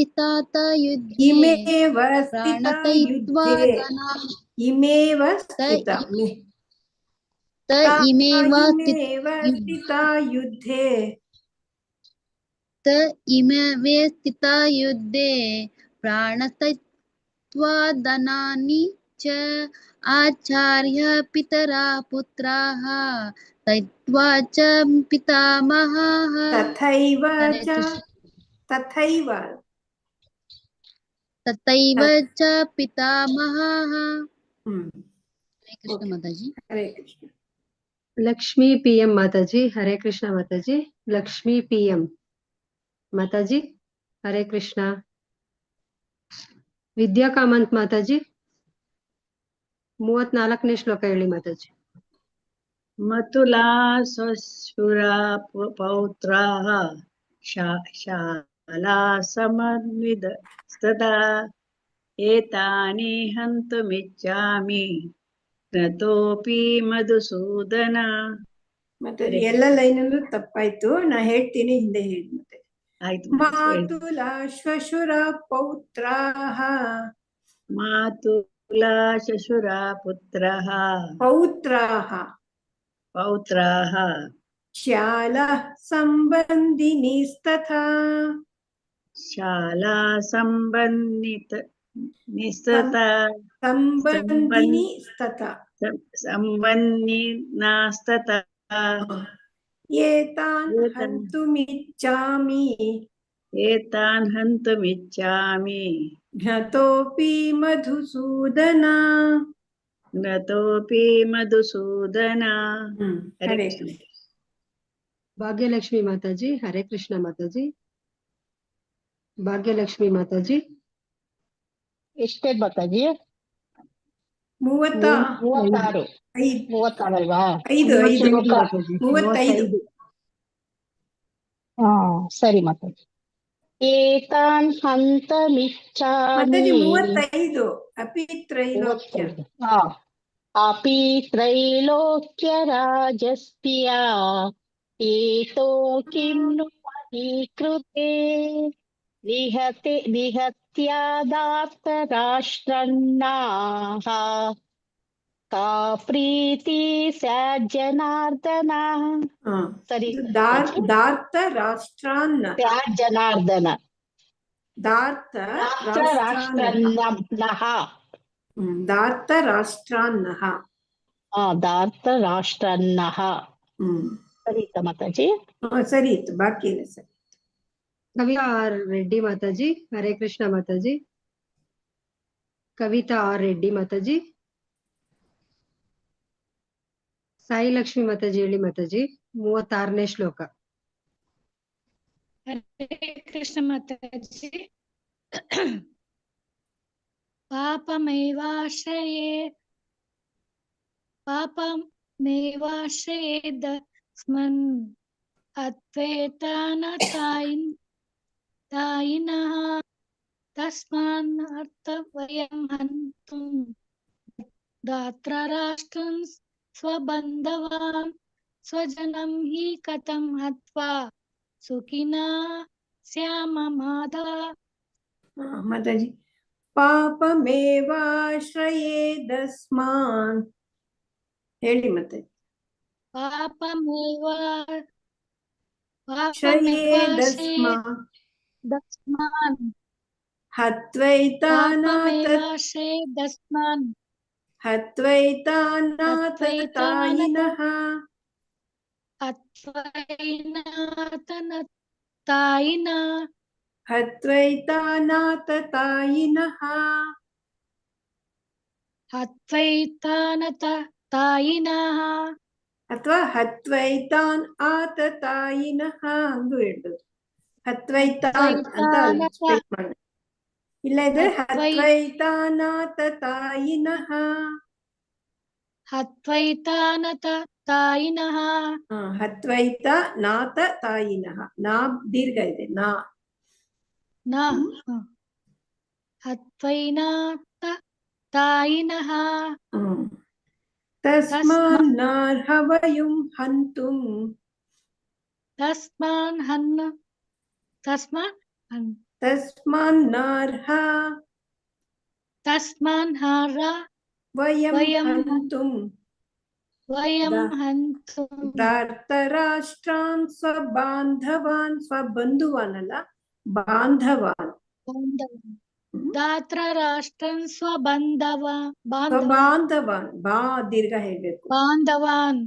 ಸ್ಥಿತಾ ಯುದ್ಧೇ ಪ್ರಾಣತೈತ್ವಾ ಧನಾನಿ ಚ ಆಚಾರ್ಯ ಪಿತರಾ ಪುತ್ರಾಃ ತೈತ್ವಾ ಚ ಪಿತಾಮಹಾಃ ತಥೈವ ಚ ಪಿತಾಮಹಾಃ. ಹರೇ ಕೃಷ್ಣ ಮಾತಾಜಿ. ಹರೇ ಕೃಷ್ಣ. ಲಕ್ಷ್ಮೀ PM ಮಾತಾಜಿ. ಹರೇ ಕೃಷ್ಣ ಮಾತಾಜಿ. ಲಕ್ಷ್ಮೀ PM ಮಾತಾಜಿ. ಹರೇ ಕೃಷ್ಣ. ವಿದ್ಯಾ ಕಾಮಂತ್ ಮಾತಾಜಿ 34ನೇ ಶ್ಲೋಕ ಹೇಳಿ ಮಾತಾಜಿ. ಮತುಲಾ ಸ್ವಶುರ ಪೌತ್ರಾಃ ಶಾಲಾ ಸಮನ್ವಿತ ಸ್ತದಾ ಏತಾನಿ ಹಂತುಮಿಚ್ಛಾಮಿ ನತೋಪಿ ಮಧುಸೂದನ. ಮತ್ತೆ ಎಲ್ಲ ಲೈನಲ್ಲೂ ತಪ್ಪಾಯ್ತು. ನಾ ಹೇಳ್ತೀನಿ, ಹಿಂದೆ ಹೇಳಿ ಮತ್ತೆ. ಮಾತುಲಾ ಶ್ವಶುರ ಪೌತ್ರಾಃ ಮಾತುಲಾ ಶಶುರ ಪುತ್ರಃ ಪೌತ್ರಾಃ ಶಾಲಾ ಸಂಬಂಧಿನಿಸ್ತಥಾ ಶಾಲಾ ಸಂಬಂಧಿನಿಸ್ತಥಾ ಏತಾನ್ ಹಂತುಮಿಚ್ಛಾಮಿ ಘ್ನತೋಪಿ ಮಧುಸೂದನ. ಭಾಗ್ಯಲಕ್ಷ್ಮಿ ಮಾತಾಜಿ. ಹರೇ ಕೃಷ್ಣ ಮಾತಾಜಿ. ಭಾಗ್ಯಲಕ್ಷ್ಮಿ ಮಾತಾಜಿ. ಎಷ್ಟೇ ಮಾತಾಜಿ? 36 ಅಲ್ವಾ? 35. ಸರಿ ಮಾತಾಜಿ. ಏತಾನ್ ಹಂತಮಿಚ್ಛಾಮಿ 35. ಅಪಿ ತ್ರೈಲೋಕ್ಯ. ಅಪಿ ತ್ರೈಲೋಕ್ಯ ರಾಜಸ್ತ್ಯ ಏತೋ ಕಿಂ ನು ಕೃತೆ ನಿಹತ್ಯಾದಾತ್ತ ರಾಷ್ಟ್ರನ್ನಾಃ ಕಾ ಪ್ರೀತಿ ಸ್ಯಾಜ್ಜನಾರ್ದನ. ಸರಿ. ದಾರ್ಥ ರಾಷ್ಟ್ರಾನ್ನ ಸ್ಯಾಜ್ಜನಾರ್ದನ ದಾರ್ಥ ರಾಷ್ಟ್ರನ್ನಃ ದಾರ್ಥ ರಾಷ್ಟ್ರಾನ್ನಃ ದಾರ್ಥ ರಾಷ್ಟ್ರನ್ನಃ. ಸರಿ ಮಾತಾಜಿ. ಸರಿ ಇತ್ತು, ಬಾಕಿ ಇಲ್ಲ ಸರಿ. ಕವಿತಾ ಆರ್ ರೆಡ್ಡಿ ಮಾತಾಜಿ. ಹರೇ ಕೃಷ್ಣ ಮಾತಾಜಿ. ಕವಿತಾ ಆರ್ ರೆಡ್ಡಿ ಮಾತಾಜಿ. ಸಾಯಿ ಲಕ್ಷ್ಮಿ ಮಾತಾಜಿ ಹೇಳಿ ಮಾತಾಜಿ 36ನೇ ಶ್ಲೋಕ. ಹರೇ ಕೃಷ್ಣ ಮಾತಾಜಿ. ಪಾಪಮೇವಾಶ್ರಯೇದಸ್ಮನ್ ಅತ್ವೇತಾನ ತಾಯಿನಃ ತಸ್ಮಾನ್ ಅರ್ಥ ವಯಂ ಹಂತುಂ ದಾತ್ರ ರಾಷ್ಟ್ರಂ ಸ್ವಬಂಧವಾನ್ ಸ್ವಜನಂ ಹಿ ಕಥಂ ಹತ್ವಾ ಸುಖಿನಾ ಸ್ಯಾಮ ಮಾಧವ. ಮಾತಾಜಿ. ಪಾಪಮೇವಾಶ್ರಯೇದಸ್ಮಾನ್ ಹೇಳಿ ಮತ್ತೆ. ಪಾಪಮೇವ ಕ್ಷಯೇದಸ್ಮಾ ದಸ್ಮಾನ್ ಹತ್ವೈತಾನಾತ ಪಾಪಮೇವಾಶೇದಸ್ಮಾನ್ ಹತ್ವೈತಾನಾತತಾಯಿನಃ ಅತ್ವೈನಾತನತಾಯಿನ ಹತ್ವೈತಾನಾತತಾಯಿನಃ ಹತ್ವೈತಾನತಾಯಿನಃ ಅಥವಾ ಹತ್ವೈತಾನ್ ಆತತಾಯಿನಃ ಹಂಗೂ ಹೇಳ್ಬೋದು. ಹತ್ವೈತಾನ್ ಅಂತ ಸ್ಪೆಲ್ ಮಾಡಿ. ಇಲ್ಲ ಇದ್ರೆ ಹತ್ವೈತಾನಾತತಾಯಿನಃ ಹತ್ವೈತಾನತಾಯಿನಃ ಹತ್ವೈತಾನಾತತಾಯಿನಃ ನಾ ದೀರ್ಘ ಇದೆ ನಾ ಹತ್ವೈನಾತತಾಯಿನಃ ತಸ್ಮಾನ್ನರ್ಹ ವಯಂ ಹಂತುಂ ತಸ್ಮಾನ್ನರ್ಹ ವಯಂ ಹಂತುಂ ಧಾರ್ತರಾಷ್ಟ್ರಾನ್ ಸ್ವಬಾಂಧವಾನ್ ಸ್ವಬಂಧುವಾನ್ ಅಲ್ಲ ಬಾಂಧವಾನ್ ಧಾತರಾಷ್ಟ್ರನ್ ಸ್ವಬಾಂಧವಾನ್ ಬಾ ದೀರ್ಘ ಹೇಳ್ಬೇಕು ಬಾಂಧವಾನ್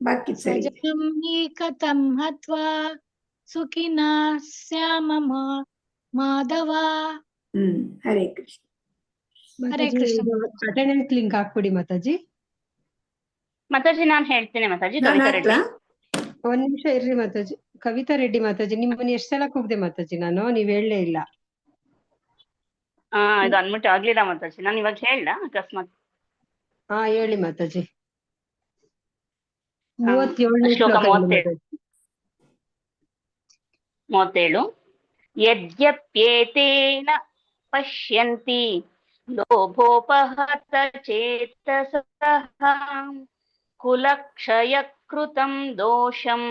ಬಾಕಿ ಸರಿ ಸಜನಂ ಏಕತಂ ಹತ್ವಾ ಸುಖಿನಾ ಸ್ಯಾಮ ಮಾಧವ. ಹರೇ ಕೃಷ್ಣ. ಹರೇ ಕೃಷ್ಣ. ಅಟೆಂಡೆನ್ಸ್ ಲಿಂಕ್ ಹಾಕ್ಬಿಡಿ ಮಾತಾಜಿ. ಮಾತಾಜಿ ನಾನ್ ಹೇಳ್ತೇನೆ ಮಾತಾಜಿ. ಕವಿತಾ ರೆಡ್ಡಿ. ಒಂದ್ ನಿಮಿಷ ಇರ್ರಿ ಮಾತಾಜಿ. ಕವಿತಾ ರೆಡ್ಡಿ ಮಾತಾಜಿ, ನಿಮ್ಮನ್ನ ಎಷ್ಟ್ ಸಲ ಕೂಗ್ದೆ ಮಾತಾಜಿ ನಾನು, ನೀವ್ ಹೇಳಲೇ ಇಲ್ಲ. ಇದು ಅನ್ಮಿಟ್ ಆಗ್ಲಿಲ್ಲ ಮಾತಾಜಿ, ನಾನು ಇವಾಗ ಹೇಳ್ದ ಅಕಸ್ಮಾತ್. ಹೇಳಿ ಮಾತಾಜಿ. 37ನೇ ಶ್ಲೋಕ ಶ್ಲೋಕ 37. ಯದ್ಯಪ್ಯೇತೇನ ಪಶ್ಯಂತಿ ಲೋಭೋಪಹತ ಚೇತಸಃ ಕುಲಕ್ಷಯಕೃತಂ ದೋಷಂ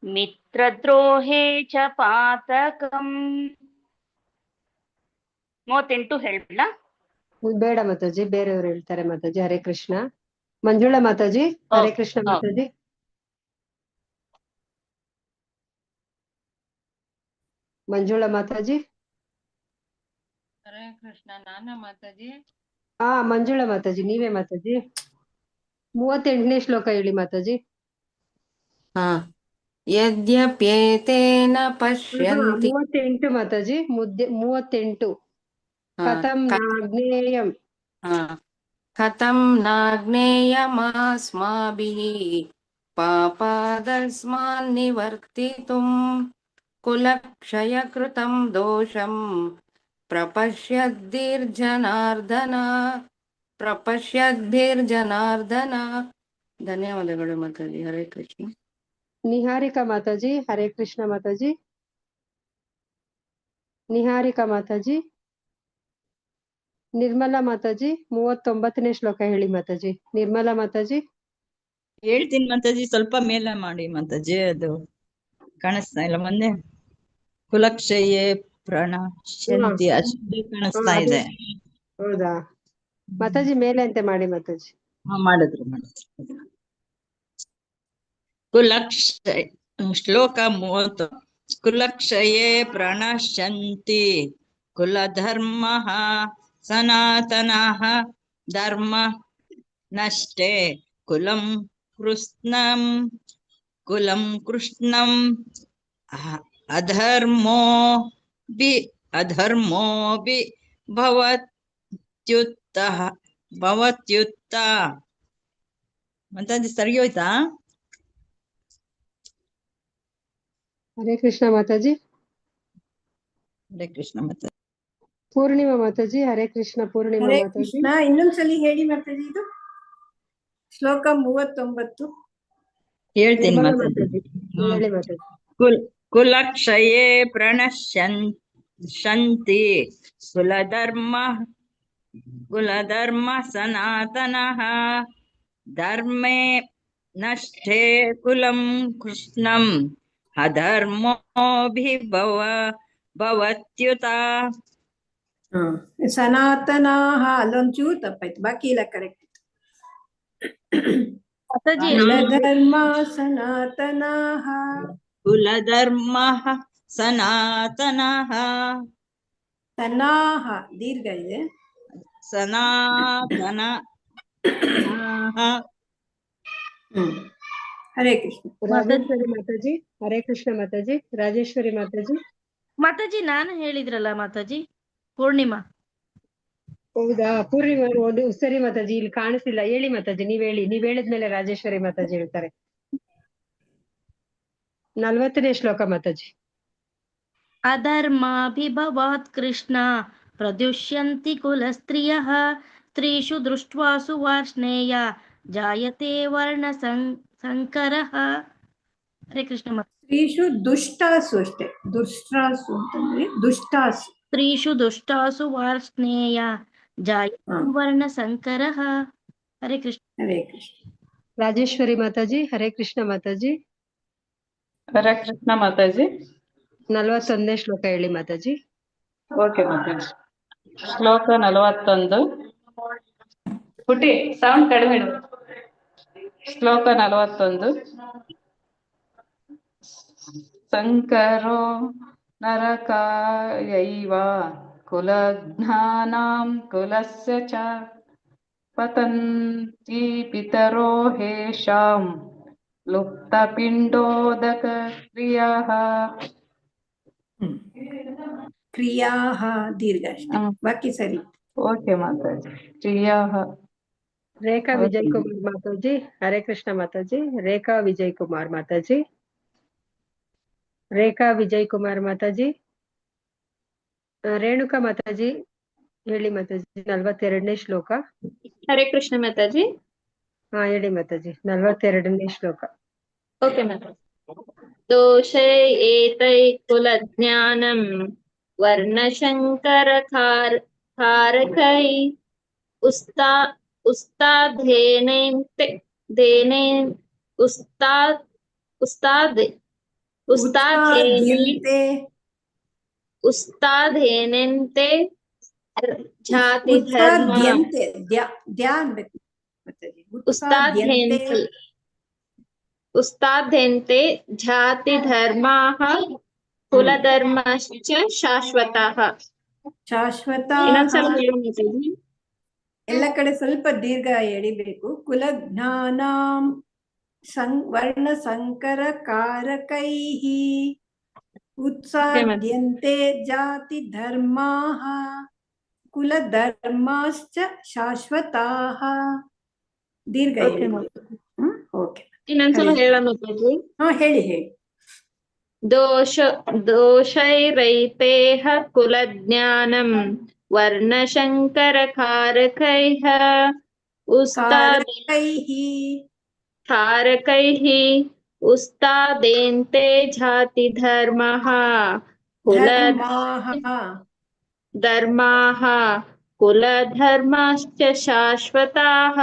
ಮಿತ್ರದ್ರೋಹೇ ಚ ಪಾತಕಂ. 38 ಹೇಳ್ಬಿಡ್ಲಾ? ಬೇಡ ಮಾತಾಜಿ, ಬೇರೆಯವ್ರು ಹೇಳ್ತಾರೆ ಮಾತಾಜಿ. ಹರೇ ಕೃಷ್ಣ. ಮಂಜುಳಾ ಮಾತಾಜಿ. ಹರೇ ಕೃಷ್ಣ ಮಾತಾಜಿ. ಮಂಜುಳಾ ಮಾತಾಜಿ. ಹರೇ ಕೃಷ್ಣ. ನಾನ ಮಾತಾಜಿ? ಮಂಜುಳಾ ಮಾತಾಜಿ, ನೀವೇ ಮಾತಾಜಿ. 38ನೇ ಶ್ಲೋಕ ಹೇಳಿ ಮಾತಾಜಿ. ಯದ್ಯಪ್ಯೇತೇನ ಪಶ್ಯಂತಿ. 38 ಮಾತಾಜಿ. 38. ಕಥಂ ನಾಜ್ಞೇಯಂ. ಕಥಂ ನಾಜ್ಞೇಯಮಾಸ್ಮಾಭಿಃ ಪಾಪಾದಸ್ಮಾನ್ ನಿವರ್ತಿತುಂ ಕುಲಕ್ಷಯಕೃತಂ ದೋಷಂ ಪ್ರಪಶ್ಯದ್ಭಿರ್ಜನಾರ್ದನ. ಧನ್ಯವಾದಗಳು ಮಾತಾಜಿ. ಹರೇ ಕೃಷ್ಣ. ನಿಹಾರಿಕಾ ಮಾತಾಜಿ. ಹರೇ ಕೃಷ್ಣ ಮಾತಾಜಿ. ನಿಹಾರಿಕಾ ಮಾತಾಜಿ. ನಿರ್ಮಲಾ ಮಾತಾಜಿ. 39ನೇ ಶ್ಲೋಕ ಹೇಳಿ ಮಾತಾಜಿ. ನಿರ್ಮಲಾ ಮಾತಾಜಿ. ಹೇಳ್ತೀನಿ ಮಾತಾಜಿ, ಸ್ವಲ್ಪ ಮೇಲೆ ಮಾಡಿ ಮಾತಾಜಿ, ಅದು ಕಾಣಿಸ್ತಾ ಇಲ್ಲ. ಮೊನ್ನೆ ಕುಲಕ್ಷಯೇ ಪ್ರಣಶ್ಯಂತಿ ಅಷ್ಟೇ ಕಾಣಿಸ್ತಾ ಇದೆ. ಹೌದಾ ಮಾತಾಜಿ? ಮೇಲೆ ಅಂತೆ ಮಾಡಿ ಮಾತಾಜಿ. ಮಾಡಿದ್ರು. ಕುಲಕ್ಷಯ ಶ್ಲೋಕ 30. ಕುಲಕ್ಷಯೇ ಪ್ರಣಶ್ಯಂತಿ ಕುಲಧರ್ಮ ಸನಾತನಃ ಧರ್ಮ ನಷ್ಟೇ ಕುಲಂ ಕೃಷ್ಣಂ ಅಧರ್ಮೋ ಬಿ ಭವತ್ಯುತ್ತ. ಮಾತಾಜಿ ಸರಿ ಹೋಯ್ತಾ? ಹರೇ ಕೃಷ್ಣ ಮಾತಾಜಿ. ಹರೇ ಕೃಷ್ಣ ಮಾತಾಜಿ. ಪೂರ್ಣಿಮಾ ಮಾತಾಜಿ. ಹರೇ ಕೃಷ್ಣ. ಪೂರ್ಣಿಮಾ ಹರೇ ಮಾತಾಜಿ. ಕೃಷ್ಣ. ಇನ್ನೊಂದ್ಸಲಿ ಹೇಳಿ ಮಾತಾಜಿ. ಇದು ಶ್ಲೋಕ 39. ಹೇಳ್ತೀನಿ ಮಾತಾಜಿ. ಹೇಳಿ ಮಾತಾಜಿ. ಕುಲಕ್ಷಯೇ ಪ್ರಣಶ್ಯಂತಿ ಕುಲಧರ್ಮ ಸನಾತನಃ ಧರ್ಮೇ ನಷ್ಟೇ ಕುಲಂ ಕೃಷ್ಣಂ ಅಧರ್ಮೋಭಿಭವತ್ಯುತ. ಸನಾತನಃ ಅಲ್ಲೊಂಚೂರು ತಪ್ಪಾಯ್ತು, ಬಾಕಿ ಇಲ್ಲ ಕರೆಕ್ಟ್. ಮಾತಾಜಿ ಕುಲಧರ್ಮ ಸನಾತನಃ ಕುಲಧರ್ಮಃ ಸನಾತನಃ ತನಾಹ ದೀರ್ಘ ಇದೆ. ಸನಾತನ ಹರೇ ಕೃಷ್ಣ. ರಾಜೇಶ್ವರಿ ಮಾತಾಜಿ. ಹರೇ ಕೃಷ್ಣ ಮಾತಾಜಿ. ರಾಜೇಶ್ವರಿ ಮಾತಾಜಿ. ಮಾತಾಜಿ ನಾನು ಹೇಳಿದ್ರಲ್ಲ ಮಾತಾಜಿ ಪೂರ್ಣಿಮಾ. ಹೌದಾ? ಪೂರ್ಣಿಮಾ ಒಂದು ಸರಿ ಮಾತಾಜಿ, ಇಲ್ಲಿ ಕಾಣಿಸ್ತಿಲ್ಲ. ಹೇಳಿ ಮಾತಾಜಿ, ನೀವ್ ಹೇಳಿ. ನೀವ್ ಹೇಳಿದ್ಮೇಲೆ ರಾಜೇಶ್ವರಿ ಮಾತಾಜಿ ಹೇಳ್ತಾರೆ. 40ನೇ ಶ್ಲೋಕ ಮಾತಾಜಿ. ಅಧರ್ಮಾಭಿಭವಾತ್ ಕೃಷ್ಣ ಪ್ರದುಷ್ಯಂತಿ ಕುಲಸ್ತ್ರಿಯಃ ಸ್ತ್ರೀಷು ದೃಷ್ಟ್ವಾಸು ವಾರ್ಷ್ಣೇಯ ಜಾಯತೆ ವರ್ಣ ಸಂಕರಃ. ಹರೇ ಕೃಷ್ಣ. ಸ್ತ್ರೀಷು ದುಷ್ಟಾಸು ಅಷ್ಟೇ, ದುಷ್ಟಾಸು ಅಂತಂದ್ರೆ ದುಷ್ಟಾಸು. ಸ್ತ್ರೀಷು ದುಷ್ಟಾಸು ವಾರ್ಷ್ಣೇಯ ಜಾಯತೆ ವರ್ಣ ಸಂಕರಃ. ಹರೇ ಕೃಷ್ಣ. ಹರೇ ಕೃಷ್ಣ. ರಾಜೇಶ್ವರಿ ಮಾತಾಜಿ. ಹರೇ ಕೃಷ್ಣ ಮಾತಾಜಿ. ಹರೇ ಕೃಷ್ಣ ಮಾತಾಜಿ. 41ನೇ ಶ್ಲೋಕ ಹೇಳಿ ಮಾತಾಜಿ. ಓಕೆ ಮಾತಾಜಿ. ಶ್ಲೋಕ 41. ಪುಟಿ ಸೌಂಡ್ ಕಡಿಮೆ ಇಡು. ಶ್ಲೋಕ 41. ಸಂಕರೋ ನರಕಾಯೈವ ಕುಲಜ್ಞಾನಾಂ ಕುಲಸ್ಯ ಚ ಪತಂತಿ ಪಿತರೋ ಹೇಷಾಂ ಲುಪ್ತಪಿಂಡೋದಕ ಕ್ರಿಯಾಃ. ಕ್ರಿಯಾಃ ದೀರ್ಘ ಅಷ್ಟೇ, ಬಾಕಿ ಸರಿ. ಓಕೆ ಮಾತಾಜಿ. ಕ್ರಿಯಾಃ. ರೇಖಾ ವಿಜಯ್ ಕುಮಾರ್ ಮಾತಾಜಿ. ಹರೇ ಕೃಷ್ಣ ಮಾತಾಜಿ. ರೇಖಾ ವಿಜಯ್ ಕುಮಾರ್ ಮಾತಾಜಿ. ರೇಖಾ ವಿಜಯ್ ಕುಮಾರ್ ಮಾತಾಜಿ. ರೇಣುಕಾ ಮಾತಾಜಿ ಹೇಳಿ ಮಾತಾಜಿ. 42ನೇ ಶ್ಲೋಕ. ಹರೇ ಕೃಷ್ಣ ಮಾತಾಜಿ. ಹಾ ಹೇಳಿ ಮಾತಾಜಿ. 42ನೇ ಶ್ಲೋಕ. ಓಕೆ ಮಾತಾಜಿ. ದೋಷೈ ಏತೈ ಕುಲ ಜ್ಞಾನಂ ವರ್ಣಶಂಕರ ಕಾರಕೈ ಉಸ್ತಾದೇನಂತೆ ಜಾತಿ ಧರ್ಮ ಉಸ್ತಾದ್ಯಂತೆ ಜಾತಿ ಧರ್ಮಾಃ ಕುಲಧರ್ಮಶ್ಚ ಶಾಶ್ವತಃ. ಇನ್ನೊಂದ್ಸಲ ಹೇಳಿ ಮಾತಾಜಿ. ಎಲ್ಲ ಕಡೆ ಸ್ವಲ್ಪ ದೀರ್ಘ ಎಳಿಬೇಕು. ಕುಲಜ್ಞಾನಾಂ ವರ್ಣ ಸಂಕರ ಕಾರಕೈಃ ಉತ್ಸಾದ್ಯಂತೆ ಜಾತಿ ಧರ್ಮಾಃ ಕುಲಧರ್ಮಾಶ್ಚ ಶಾಶ್ವತಾಃ. ದೀರ್ಘ ಓಕೆ. ಇನ್ನೊಂದ್ಸಲ ಹೇಳ ಮಾತಾಜಿ. ಹೇಳಿ ಹೇಳಿ. ದೋಷೈರೈತೇಹ ಕುಲಜ್ಞಾನಂ ವರ್ಣಶಂಕರಕಾರಕೈಃ ಕಾರಕೈಃ ಉಸ್ತಾದೇಂತೆ ಜಾತಿ ಧರ್ಮಃ ಧರ್ಮಾಃ ಕುಲಧರ್ಮಶ್ಚ ಶಾಶ್ವತಾಃ.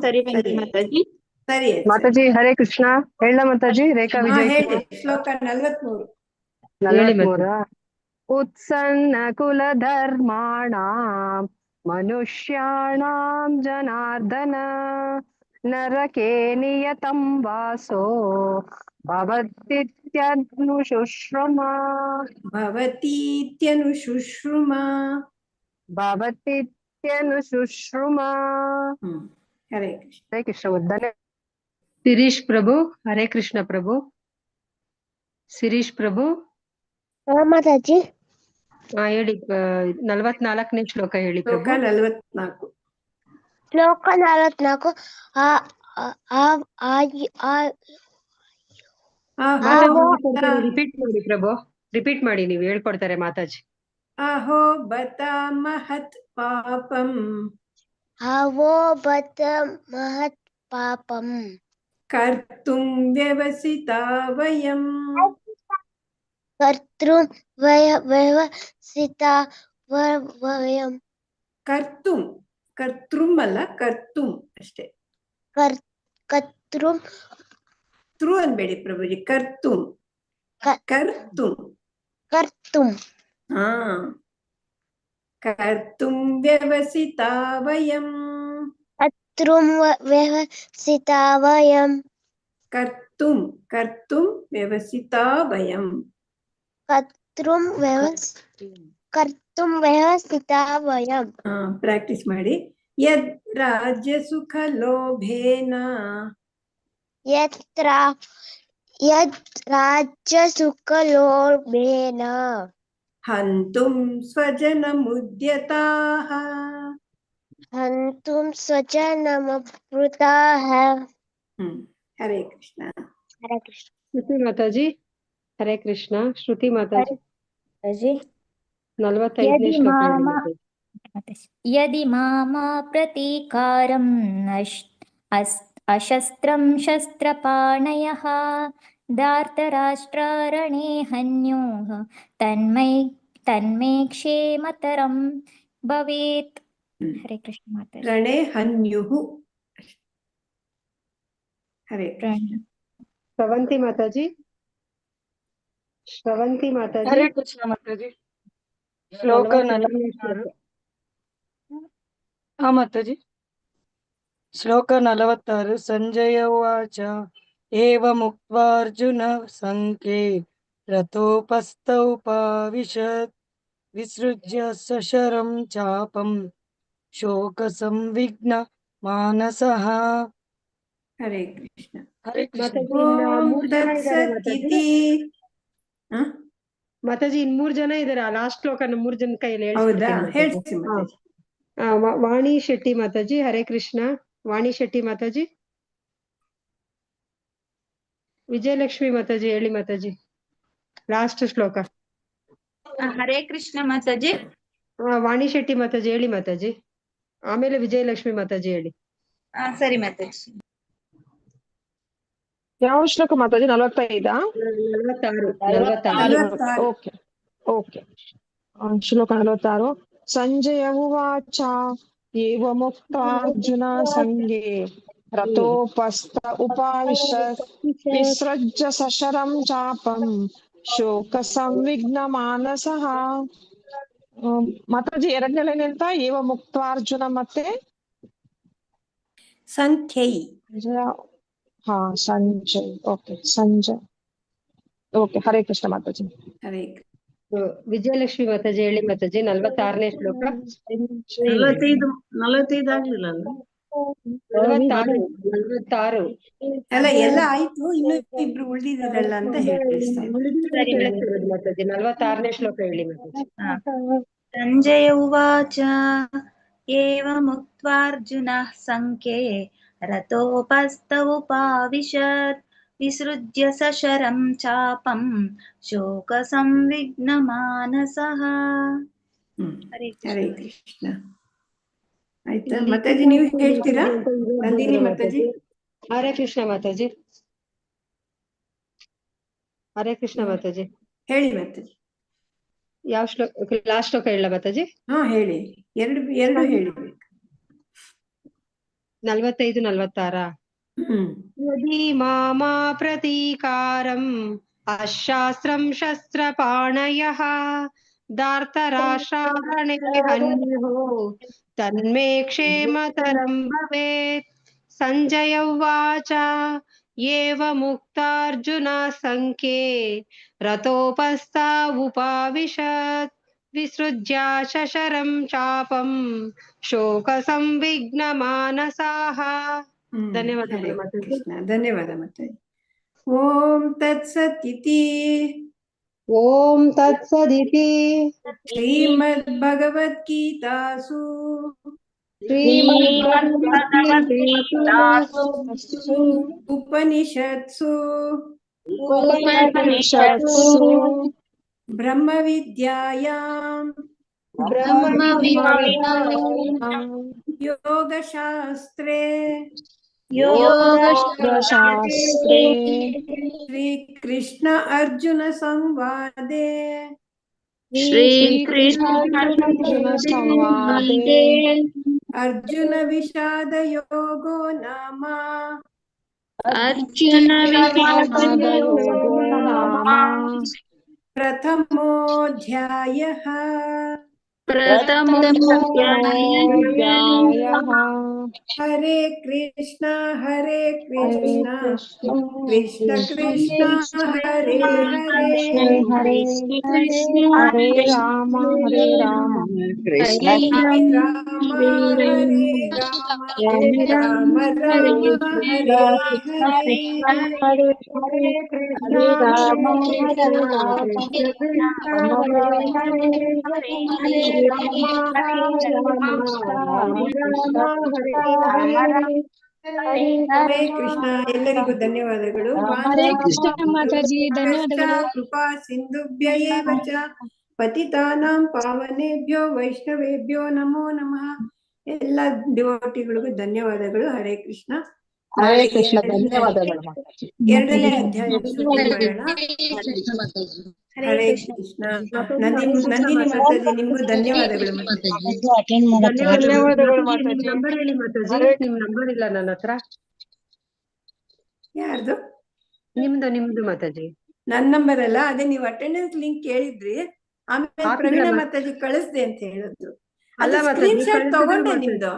ಸರಿ ಬಂತು ಮಾತಾಜಿ. ಸರಿ ಮಾತಾಜಿ. ಹರೇ ಕೃಷ್ಣ. ಹೇಳ ಮಾತಾಜಿ. ರೇಖಾ ವಿಜಯ್ ಹೇಳಿ. ಶ್ಲೋಕ 43. 43. ಉತ್ಸನ್ನ ಕುಲಧರ್ಮಾಣಾಂ ಮನುಷ್ಯಾಣಾಂ ಜನಾರ್ದನ ನರಕೆ ನಿಯತಂ ವಾಸೋ ಭವತೀತ್ಯನುಶುಶ್ರುಮ. ಭವತೀತ್ಯನುಶುಶ್ರುಮ. ಭವತೀತ್ಯನುಶುಶ್ರುಮ. ಹರೇ ಕೃಷ್ಣ. ಹರೇ ಕೃಷ್ಣ. ಧನ್ಯ. ಶಿರೀಶ್ ಪ್ರಭು. ಹರೇ ಕೃಷ್ಣ ಪ್ರಭು. ಶಿರೀಶ್ ಪ್ರಭು. ಮಾತಾಜಿ. ಹೇಳಿ. 44ನೇ ಶ್ಲೋಕ ಹೇಳಿ ಪ್ರಭು. ಶ್ಲೋಕ 44. ಶ್ಲೋಕ 44. ರಿಪೀಟ್ ಮಾಡಿ ಪ್ರಭು. ರಿಪೀಟ್ ಮಾಡಿ, ನೀವು ಹೇಳ್ಕೊಡ್ತಾರೆ ಮಾತಾಜಿ. ಅಹೋ ಬತ ಮಹತ್ ಪಾಪಂ. ಅವೋ ಬತ ಮಹತ್ ಪಾಪಂ ಕರ್ತುಂ ವ್ಯವಸಿತಾ ವಯಂ. ಕರ್ತೃಂ ವ್ಯವಸಿತಾ ವಯಂ. ಕರ್ತುಂ, ಕರ್ತೃಂ ಅಲ್ಲ, ಕರ್ತುಂ ಅಷ್ಟೇ. ಕರ್ತೃಂ. ತ್ರು ಅನ್ಬೇಡಿ ಪ್ರಭುಜಿ. ಕರ್ತುಂ. ಕರ್ತುಂ. ಕರ್ತುಂ. ಕರ್ತುಂ ವ್ಯವಸಿತಾ ವಯಂ. कर्तुं व्यवसिता वयम् कर्तुं व्यवसिता वयम् कर्तुं व्यवसिता वयम् ಪ್ರಾಕ್ಟೀಸ್ ಮಾಡಿ. ಯದ್ ರಾಜ್ಯ ಸುಖ ಲೋಭೇನ यत् राज्यसुखलोभेन ಹಂತುಂ ಸ್ವಜನಮುದ್ಯತಾಃ हन्तुं स्वजनमभृताः. ಹರೇ ಕೃಷ್ಣ. हरे कृष्ण. ಶ್ರುತಿ ಮಾತಾಜಿ ಹರೇ ಕೃಷ್ಣ. ಶ್ರುತಿ ಮಾತಾಜಿ 45ನೇ ಶ್ಲೋಕ ಹೇಳಿ ಮಾತಾಜಿ. ಯದಿ ಮಾಮ ಪ್ರತೀಕಾರಂ ಅಶಸ್ತ್ರಂ ಶಸ್ತ್ರಪಾಣಯಃ ಧಾರ್ತರಾಷ್ಟ್ರಾರಣೇ ಹನ್ಯೋಃ ತನ್ಮೇ ಕ್ಷೇಮತರಂ ಭವೇತ್. ಹರೇ ಕೃಷ್ಣ ಮಾತಾಜಿ. ರಣೇ ಹನ್ಯುಃ. ಹರೇ ಶ್ರವಂತಿ ಮಾತಾಜಿ. ಶ್ರವಂತಿ ಮಾತಾಜಿ. ಹರೇ ಕೃಷ್ಣ ಮಾತಾಜಿ. ಶ್ಲೋಕ 46. ಹಾ ಮಾತಾಜಿ. ಶ್ಲೋಕ 46. ಸಂಜಯ ಉವಾಚ ಏವಮುಕ್ತ್ವಾ ಅರ್ಜುನ ಸಂಖ್ಯೆ ರಥೋಪಸ್ಥ ಉಪಾವಿಶತ್ ವಿಸೃಜ್ಯ ಸಶರಂ ಚಾಪಂ ಶೋಕ ಸಂವಿಘ್ನ ಮಾನಸಃ. ಹರೇ ಕೃಷ್ಣ. ಹರೇ ಕೃಷ್ಣ. ಮಾತಾಜಿ ಇನ್ 3 ಜನ ಇದಾರೆ. ಲಾಸ್ಟ್ ಶ್ಲೋಕ 3 ಜನ ಕೈಯಲ್ಲಿ ಹೇಳ್ತೀನಿ. ವಾಣಿ ಶೆಟ್ಟಿ ಮಾತಾಜಿ. ಹರೇ ಕೃಷ್ಣ. ವಾಣಿ ಶೆಟ್ಟಿ ಮಾತಾಜಿ. ವಿಜಯಲಕ್ಷ್ಮಿ ಮಾತಾಜಿ ಹೇಳಿ ಮಾತಾಜಿ ಲಾಸ್ಟ್ ಶ್ಲೋಕ. ಹರೇ ಕೃಷ್ಣ ಮಾತಾಜಿ. ವಾಣಿ ಶೆಟ್ಟಿ ಮಾತಾಜಿ ಹೇಳಿ ಮಾತಾಜಿ. ಆಮೇಲೆ ವಿಜಯಲಕ್ಷ್ಮಿ ಮಾತಾಜಿ ಹೇಳಿ. ಸರಿ ಮಾತಾಜಿ. ಯಾವ ಶ್ಲೋಕ ಮಾತಾಜಿ? 45? 46. Okay okay. ಶ್ಲೋಕ 46. ಸಂಜಯ ಉವಾಚ ಏವಮುಕ್ತ್ವಾ ಅರ್ಜುನ ಸಂಘೇ ರಥೋಪಸ್ಥ ಉಪಾವಿಶತ್ ವಿಸೃಜ್ಯ ಸಶರಂ ಚಾಪಂ ಶೋಕ ಸಂವಿಘ್ನ ಮಾನಸಃ. ಮಾತಾಜಿ ಎರಡನೇ ಲೈನ್ ಅಂತ ಏವಮುಕ್ತ್ವಾ ಅರ್ಜುನ ಮತ್ತೆ ಸಂಖ್ಯೈ. ಹಾ ಸಂಜಯ್. ಓಕೆ ಸಂಜಯ್. ಓಕೆ ಹರೇ ಕೃಷ್ಣ ಮಾತಾಜಿ. ಹರೇ ವಿಜಯಲಕ್ಷ್ಮಿ ಮಾತಾಜಿ ಹೇಳಿ ಮಾತಾಜಿ 46ನೇ ಶ್ಲೋಕ. 45 ಆಗ್ಲಿಲ್ಲ ಅಲ್ಲ? 46 ಅಲ್ಲ, ಎಲ್ಲ ಆಯ್ತು, ಇನ್ನು ಇಬ್ರು ಉಳಿದಿದ್ರಲ್ಲ ಅಂತ ಹೇಳ್ತಾ ಮಾತಾಜಿ. 46ನೇ ಶ್ಲೋಕ ಹೇಳಿ ಮಾತಾಜಿ. ಸಂಜಯ ಉವಾಚ ಏವಮುಕ್ತ್ವಾರ್ಜುನಃ ಸಂಖ್ಯೇ ರಥೋಪಸ್ಥ ಉಪಾವಿಶತ್ ವಿಸೃಜ್ಯ ಸಶರಂ ಚಾಪಂ ಶೋಕ ಸಂವಿಘ್ನ ಮಾನಸಃ. ಹರೇ ಕೃಷ್ಣ. ಆಯ್ತಾ ಮಾತಾಜಿ, ನೀವು ಹೇಳ್ತೀರಾ? ನಂದಿನಿ ಮಾತಾಜಿ. ಹರೇ ಕೃಷ್ಣ ಮಾತಾಜಿ. ಹರೇ ಕೃಷ್ಣ ಮಾತಾಜಿ ಹೇಳಿ ಮಾತಾಜಿ. ಯಾವ ಶ್ಲೋಕ? ಲಾಸ್ಟ್ ಶ್ಲೋಕ ಹೇಳ ಮಾತಾಜಿ. ಹೇಳಿ. ಎರಡು ಹೇಳಿ. 45, 46. ಯದಿ ಮಾಮಾ ಪ್ರತೀಕಾರಂ ಅಶಾಸ್ತ್ರಂ ಶಸ್ತ್ರಪಾಣಯಃ ಧಾರ್ತರಾಷ್ಟ್ರಾರಣೇ ಹನ್ಯುಃ ತನ್ಮೇ ಕ್ಷೇಮತರಂ ಭವೇತ್. ಸಂಜಯ ಉವಾಚ ಏವಮುಕ್ತಾರ್ಜುನ ಸಂಖ್ಯೇ ರಥೋಪಸ್ಥ ಉಪಾವಿಶತ್ ವಿಸೃಜ್ಯ ಶಶರಂ ಚಾಪಂ ಶೋಕ ಸಂವಿಘ್ನ ಮಾನಸಾಃ. ಧನ್ಯವಾದಗಳು ಮಾತಾಜಿ. ಧನ್ಯವಾದ ಮಾತಾಜಿ. ಓಂ ತತ್ಸದಿತಿ. ಓಂ ತತ್ಸದಿತಿ ಶ್ರೀಮದ್ ಭಗವದ್ಗೀತಾಸು ಉಪನಿಷತ್ಸು ಬ್ರಹ್ಮ ವಿದ್ಯಾಯಾಂ ಯೋಗಶಾಸ್ತ್ರೇ ಶ್ರೀ ಕೃಷ್ಣ ಅರ್ಜುನ ಸಂವಾದೆ ಅರ್ಜುನ ವಿಷಾದ ಯೋಗೋ ನಾಮ ಪ್ರಥಮೋಧ್ಯಾಯಃ. प्रथमोऽध्यायः हरे कृष्णा हरे कृष्ण कृष्ण कृष्ण हरे हरे हरे हरे हरे राम कृष्ण राम हरे राम राम राम हरे हरे हरे कृष्ण हरे राम हरे हरे हरे राम ಹರೇ ಕೃಷ್ಣ. ಎಲ್ಲರಿಗೂ ಧನ್ಯವಾದಗಳು. ಹರೇ ಕೃಷ್ಣ ಮಾತಾಜಿ, ಧನ್ಯವಾದಗಳು. ಕೃಪಾ ಸಿಂಧುಭ್ಯ ಏವ ಚ ಪತಿತಾನಾಂ ಪಾವನೇಭ್ಯೋ ವೈಷ್ಣವೇಭ್ಯೋ ನಮೋ ನಮಃ. ಎಲ್ಲ ಡಿವೋಟಿಗಳಿಗೂ ಧನ್ಯವಾದಗಳು. ಹರೇ ಕೃಷ್ಣ. ಹರೇ ನಾಳೆ ಕೃಷ್ಣ, ಧನ್ಯವಾದಗಳು ಮಾತಾಜಿ. 2ನೇ ಅಧ್ಯಾಯ ಶ್ರುತಿ ಮಾಡೋಣ. ಹರೇ ಕೃಷ್ಣ. ನಂದಿನಿ ಮಾತಾಜಿ, ನಿಮ್ಗೂ ಧನ್ಯವಾದಗಳು ಮಾತಾಜಿ. ಧನ್ಯವಾದಗಳು ಮಾತಾಜಿ. ನಿಮ್ ನಂಬರ್ ಹೇಳಿ ಮಾತಾಜಿ. ನಿಮ್ ನಂಬರ್ ಇಲ್ಲ ನನ್ನ ಹತ್ರ. ಯಾರ್ದು? ನಿಮ್ದು ಮಾತಾಜಿ. ನನ್ ನಂಬರ್ ಅಲ್ಲ, ಅದೇ ನೀವು ಅಟೆಂಡೆನ್ಸ್ ಲಿಂಕ್ ಕೇಳಿದ್ರಿ, ಆಮೇಲೆ ಪ್ರವೀಣ ಮಾತಾಜಿ ಕಳಿಸ್ದೆ ಅಂತ ಹೇಳಿದ್ರು. ಅಲ್ಲ, ಸ್ಕ್ರೀನ್ ಶಾಟ್ ತಗೊಂಡೆ ನಿಮ್ದು,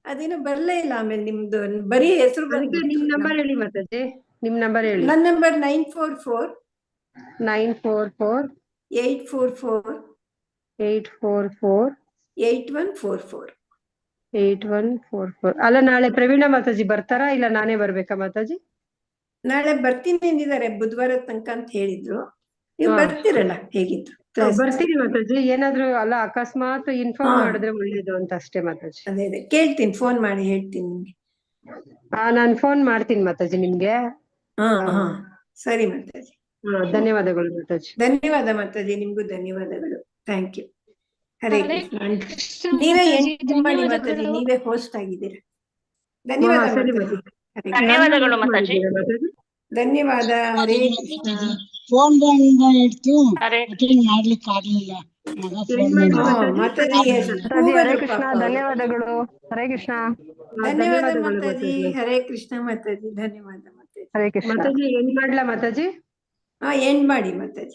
ಅದೇನು ಬರ್ಲೇ ಇಲ್ಲ. ಆಮೇಲೆ ನಿಮ್ದು ಬರೀ ಹೆಸರು ಬಂತು. ನಿಮ್ ನಂಬರ್ ಹೇಳಿ ಮಾತಾಜಿ. ನಿಮ್ ನಂಬರ್ ಹೇಳಿ. ನನ್ನ ನಂಬರ್ 944 844 8144. ಅಲ್ಲ, ನಾಳೆ ಪ್ರವೀಣ ಮಾತಾಜಿ ಬರ್ತಾರಾ ಇಲ್ಲ ನಾನೇ ಬರ್ಬೇಕಾ ಮಾತಾಜಿ? ನಾಳೆ ಬರ್ತೀನಿ ಅಂದಿದ್ದಾರೆ, ಬುಧವಾರ ತನಕ ಅಂತ ಹೇಳಿದ್ರು. ನೀವು ಬರ್ತೀರಲ್ಲ ಹೇಗಿದ್ರು? ಬರ್ತೀನಿ ಮಾತಾಜಿ. ಏನಾದ್ರು ಅಲ್ಲ, ಅಕಸ್ಮಾತ್ ಇನ್ಫಾರ್ಮ್ ಮಾಡಿದ್ರೆ ಒಳ್ಳೇದು ಅಂತ ಅಷ್ಟೇ ಮಾತಾಜಿ. ಅದೇ ಕೇಳ್ತೀನಿ, ಫೋನ್ ಮಾಡಿ ಹೇಳ್ತೀನಿ ನಿಮ್ಗೆ. ನಾನ್ ಫೋನ್ ಮಾಡ್ತೀನಿ ಮಾತಾಜಿ ನಿಮ್ಗೆ. ಸರಿ ಮಾತಾಜಿ. ಧನ್ಯವಾದಗಳು ಮಾತಾಜಿ. ಧನ್ಯವಾದ ಮಾತಾಜಿ, ನಿಮ್ಗೂ ಧನ್ಯವಾದಗಳು. Thank you. ಹರೇ ಕೃಷ್ಣ. ನೀವೇ ಎಂಟು ಮಾಡಿ ಮಾತಾಜಿ, ನೀವೇ ಹೋಸ್ಟ್ ಆಗಿದ್ದೀರಾ. ಧನ್ಯವಾದ ಮಾತಾಜಿ. ಧನ್ಯವಾದ. ಹರೇ ಕೃಷ್ಣ. ಫೋನ್ ಬಂದಾಯ್ತು, ಅಟೆಂಡ್ ಮಾಡ್ಲಿಕ್ಕೆ ಆಗ್ಲಿಲ್ಲ. ಮಾತಾಜಿ ಹರೇ ಕೃಷ್ಣ. ಧನ್ಯವಾದಗಳು. ಹರೇ ಕೃಷ್ಣ. ಧನ್ಯವಾದ ಮಾತಾಜಿ. ಹರೇ ಕೃಷ್ಣ ಮಾತಾಜಿ. ಧನ್ಯವಾದ ಮಾತಾಜಿ. ಹರೇ ಕೃಷ್ಣ ಮಾತಾಜಿ. ಏನ್ ಮಾಡ್ಲಾ ಮಾತಾಜಿ? ಎಂಡ್ ಮಾಡಿ ಮಾತಾಜಿ.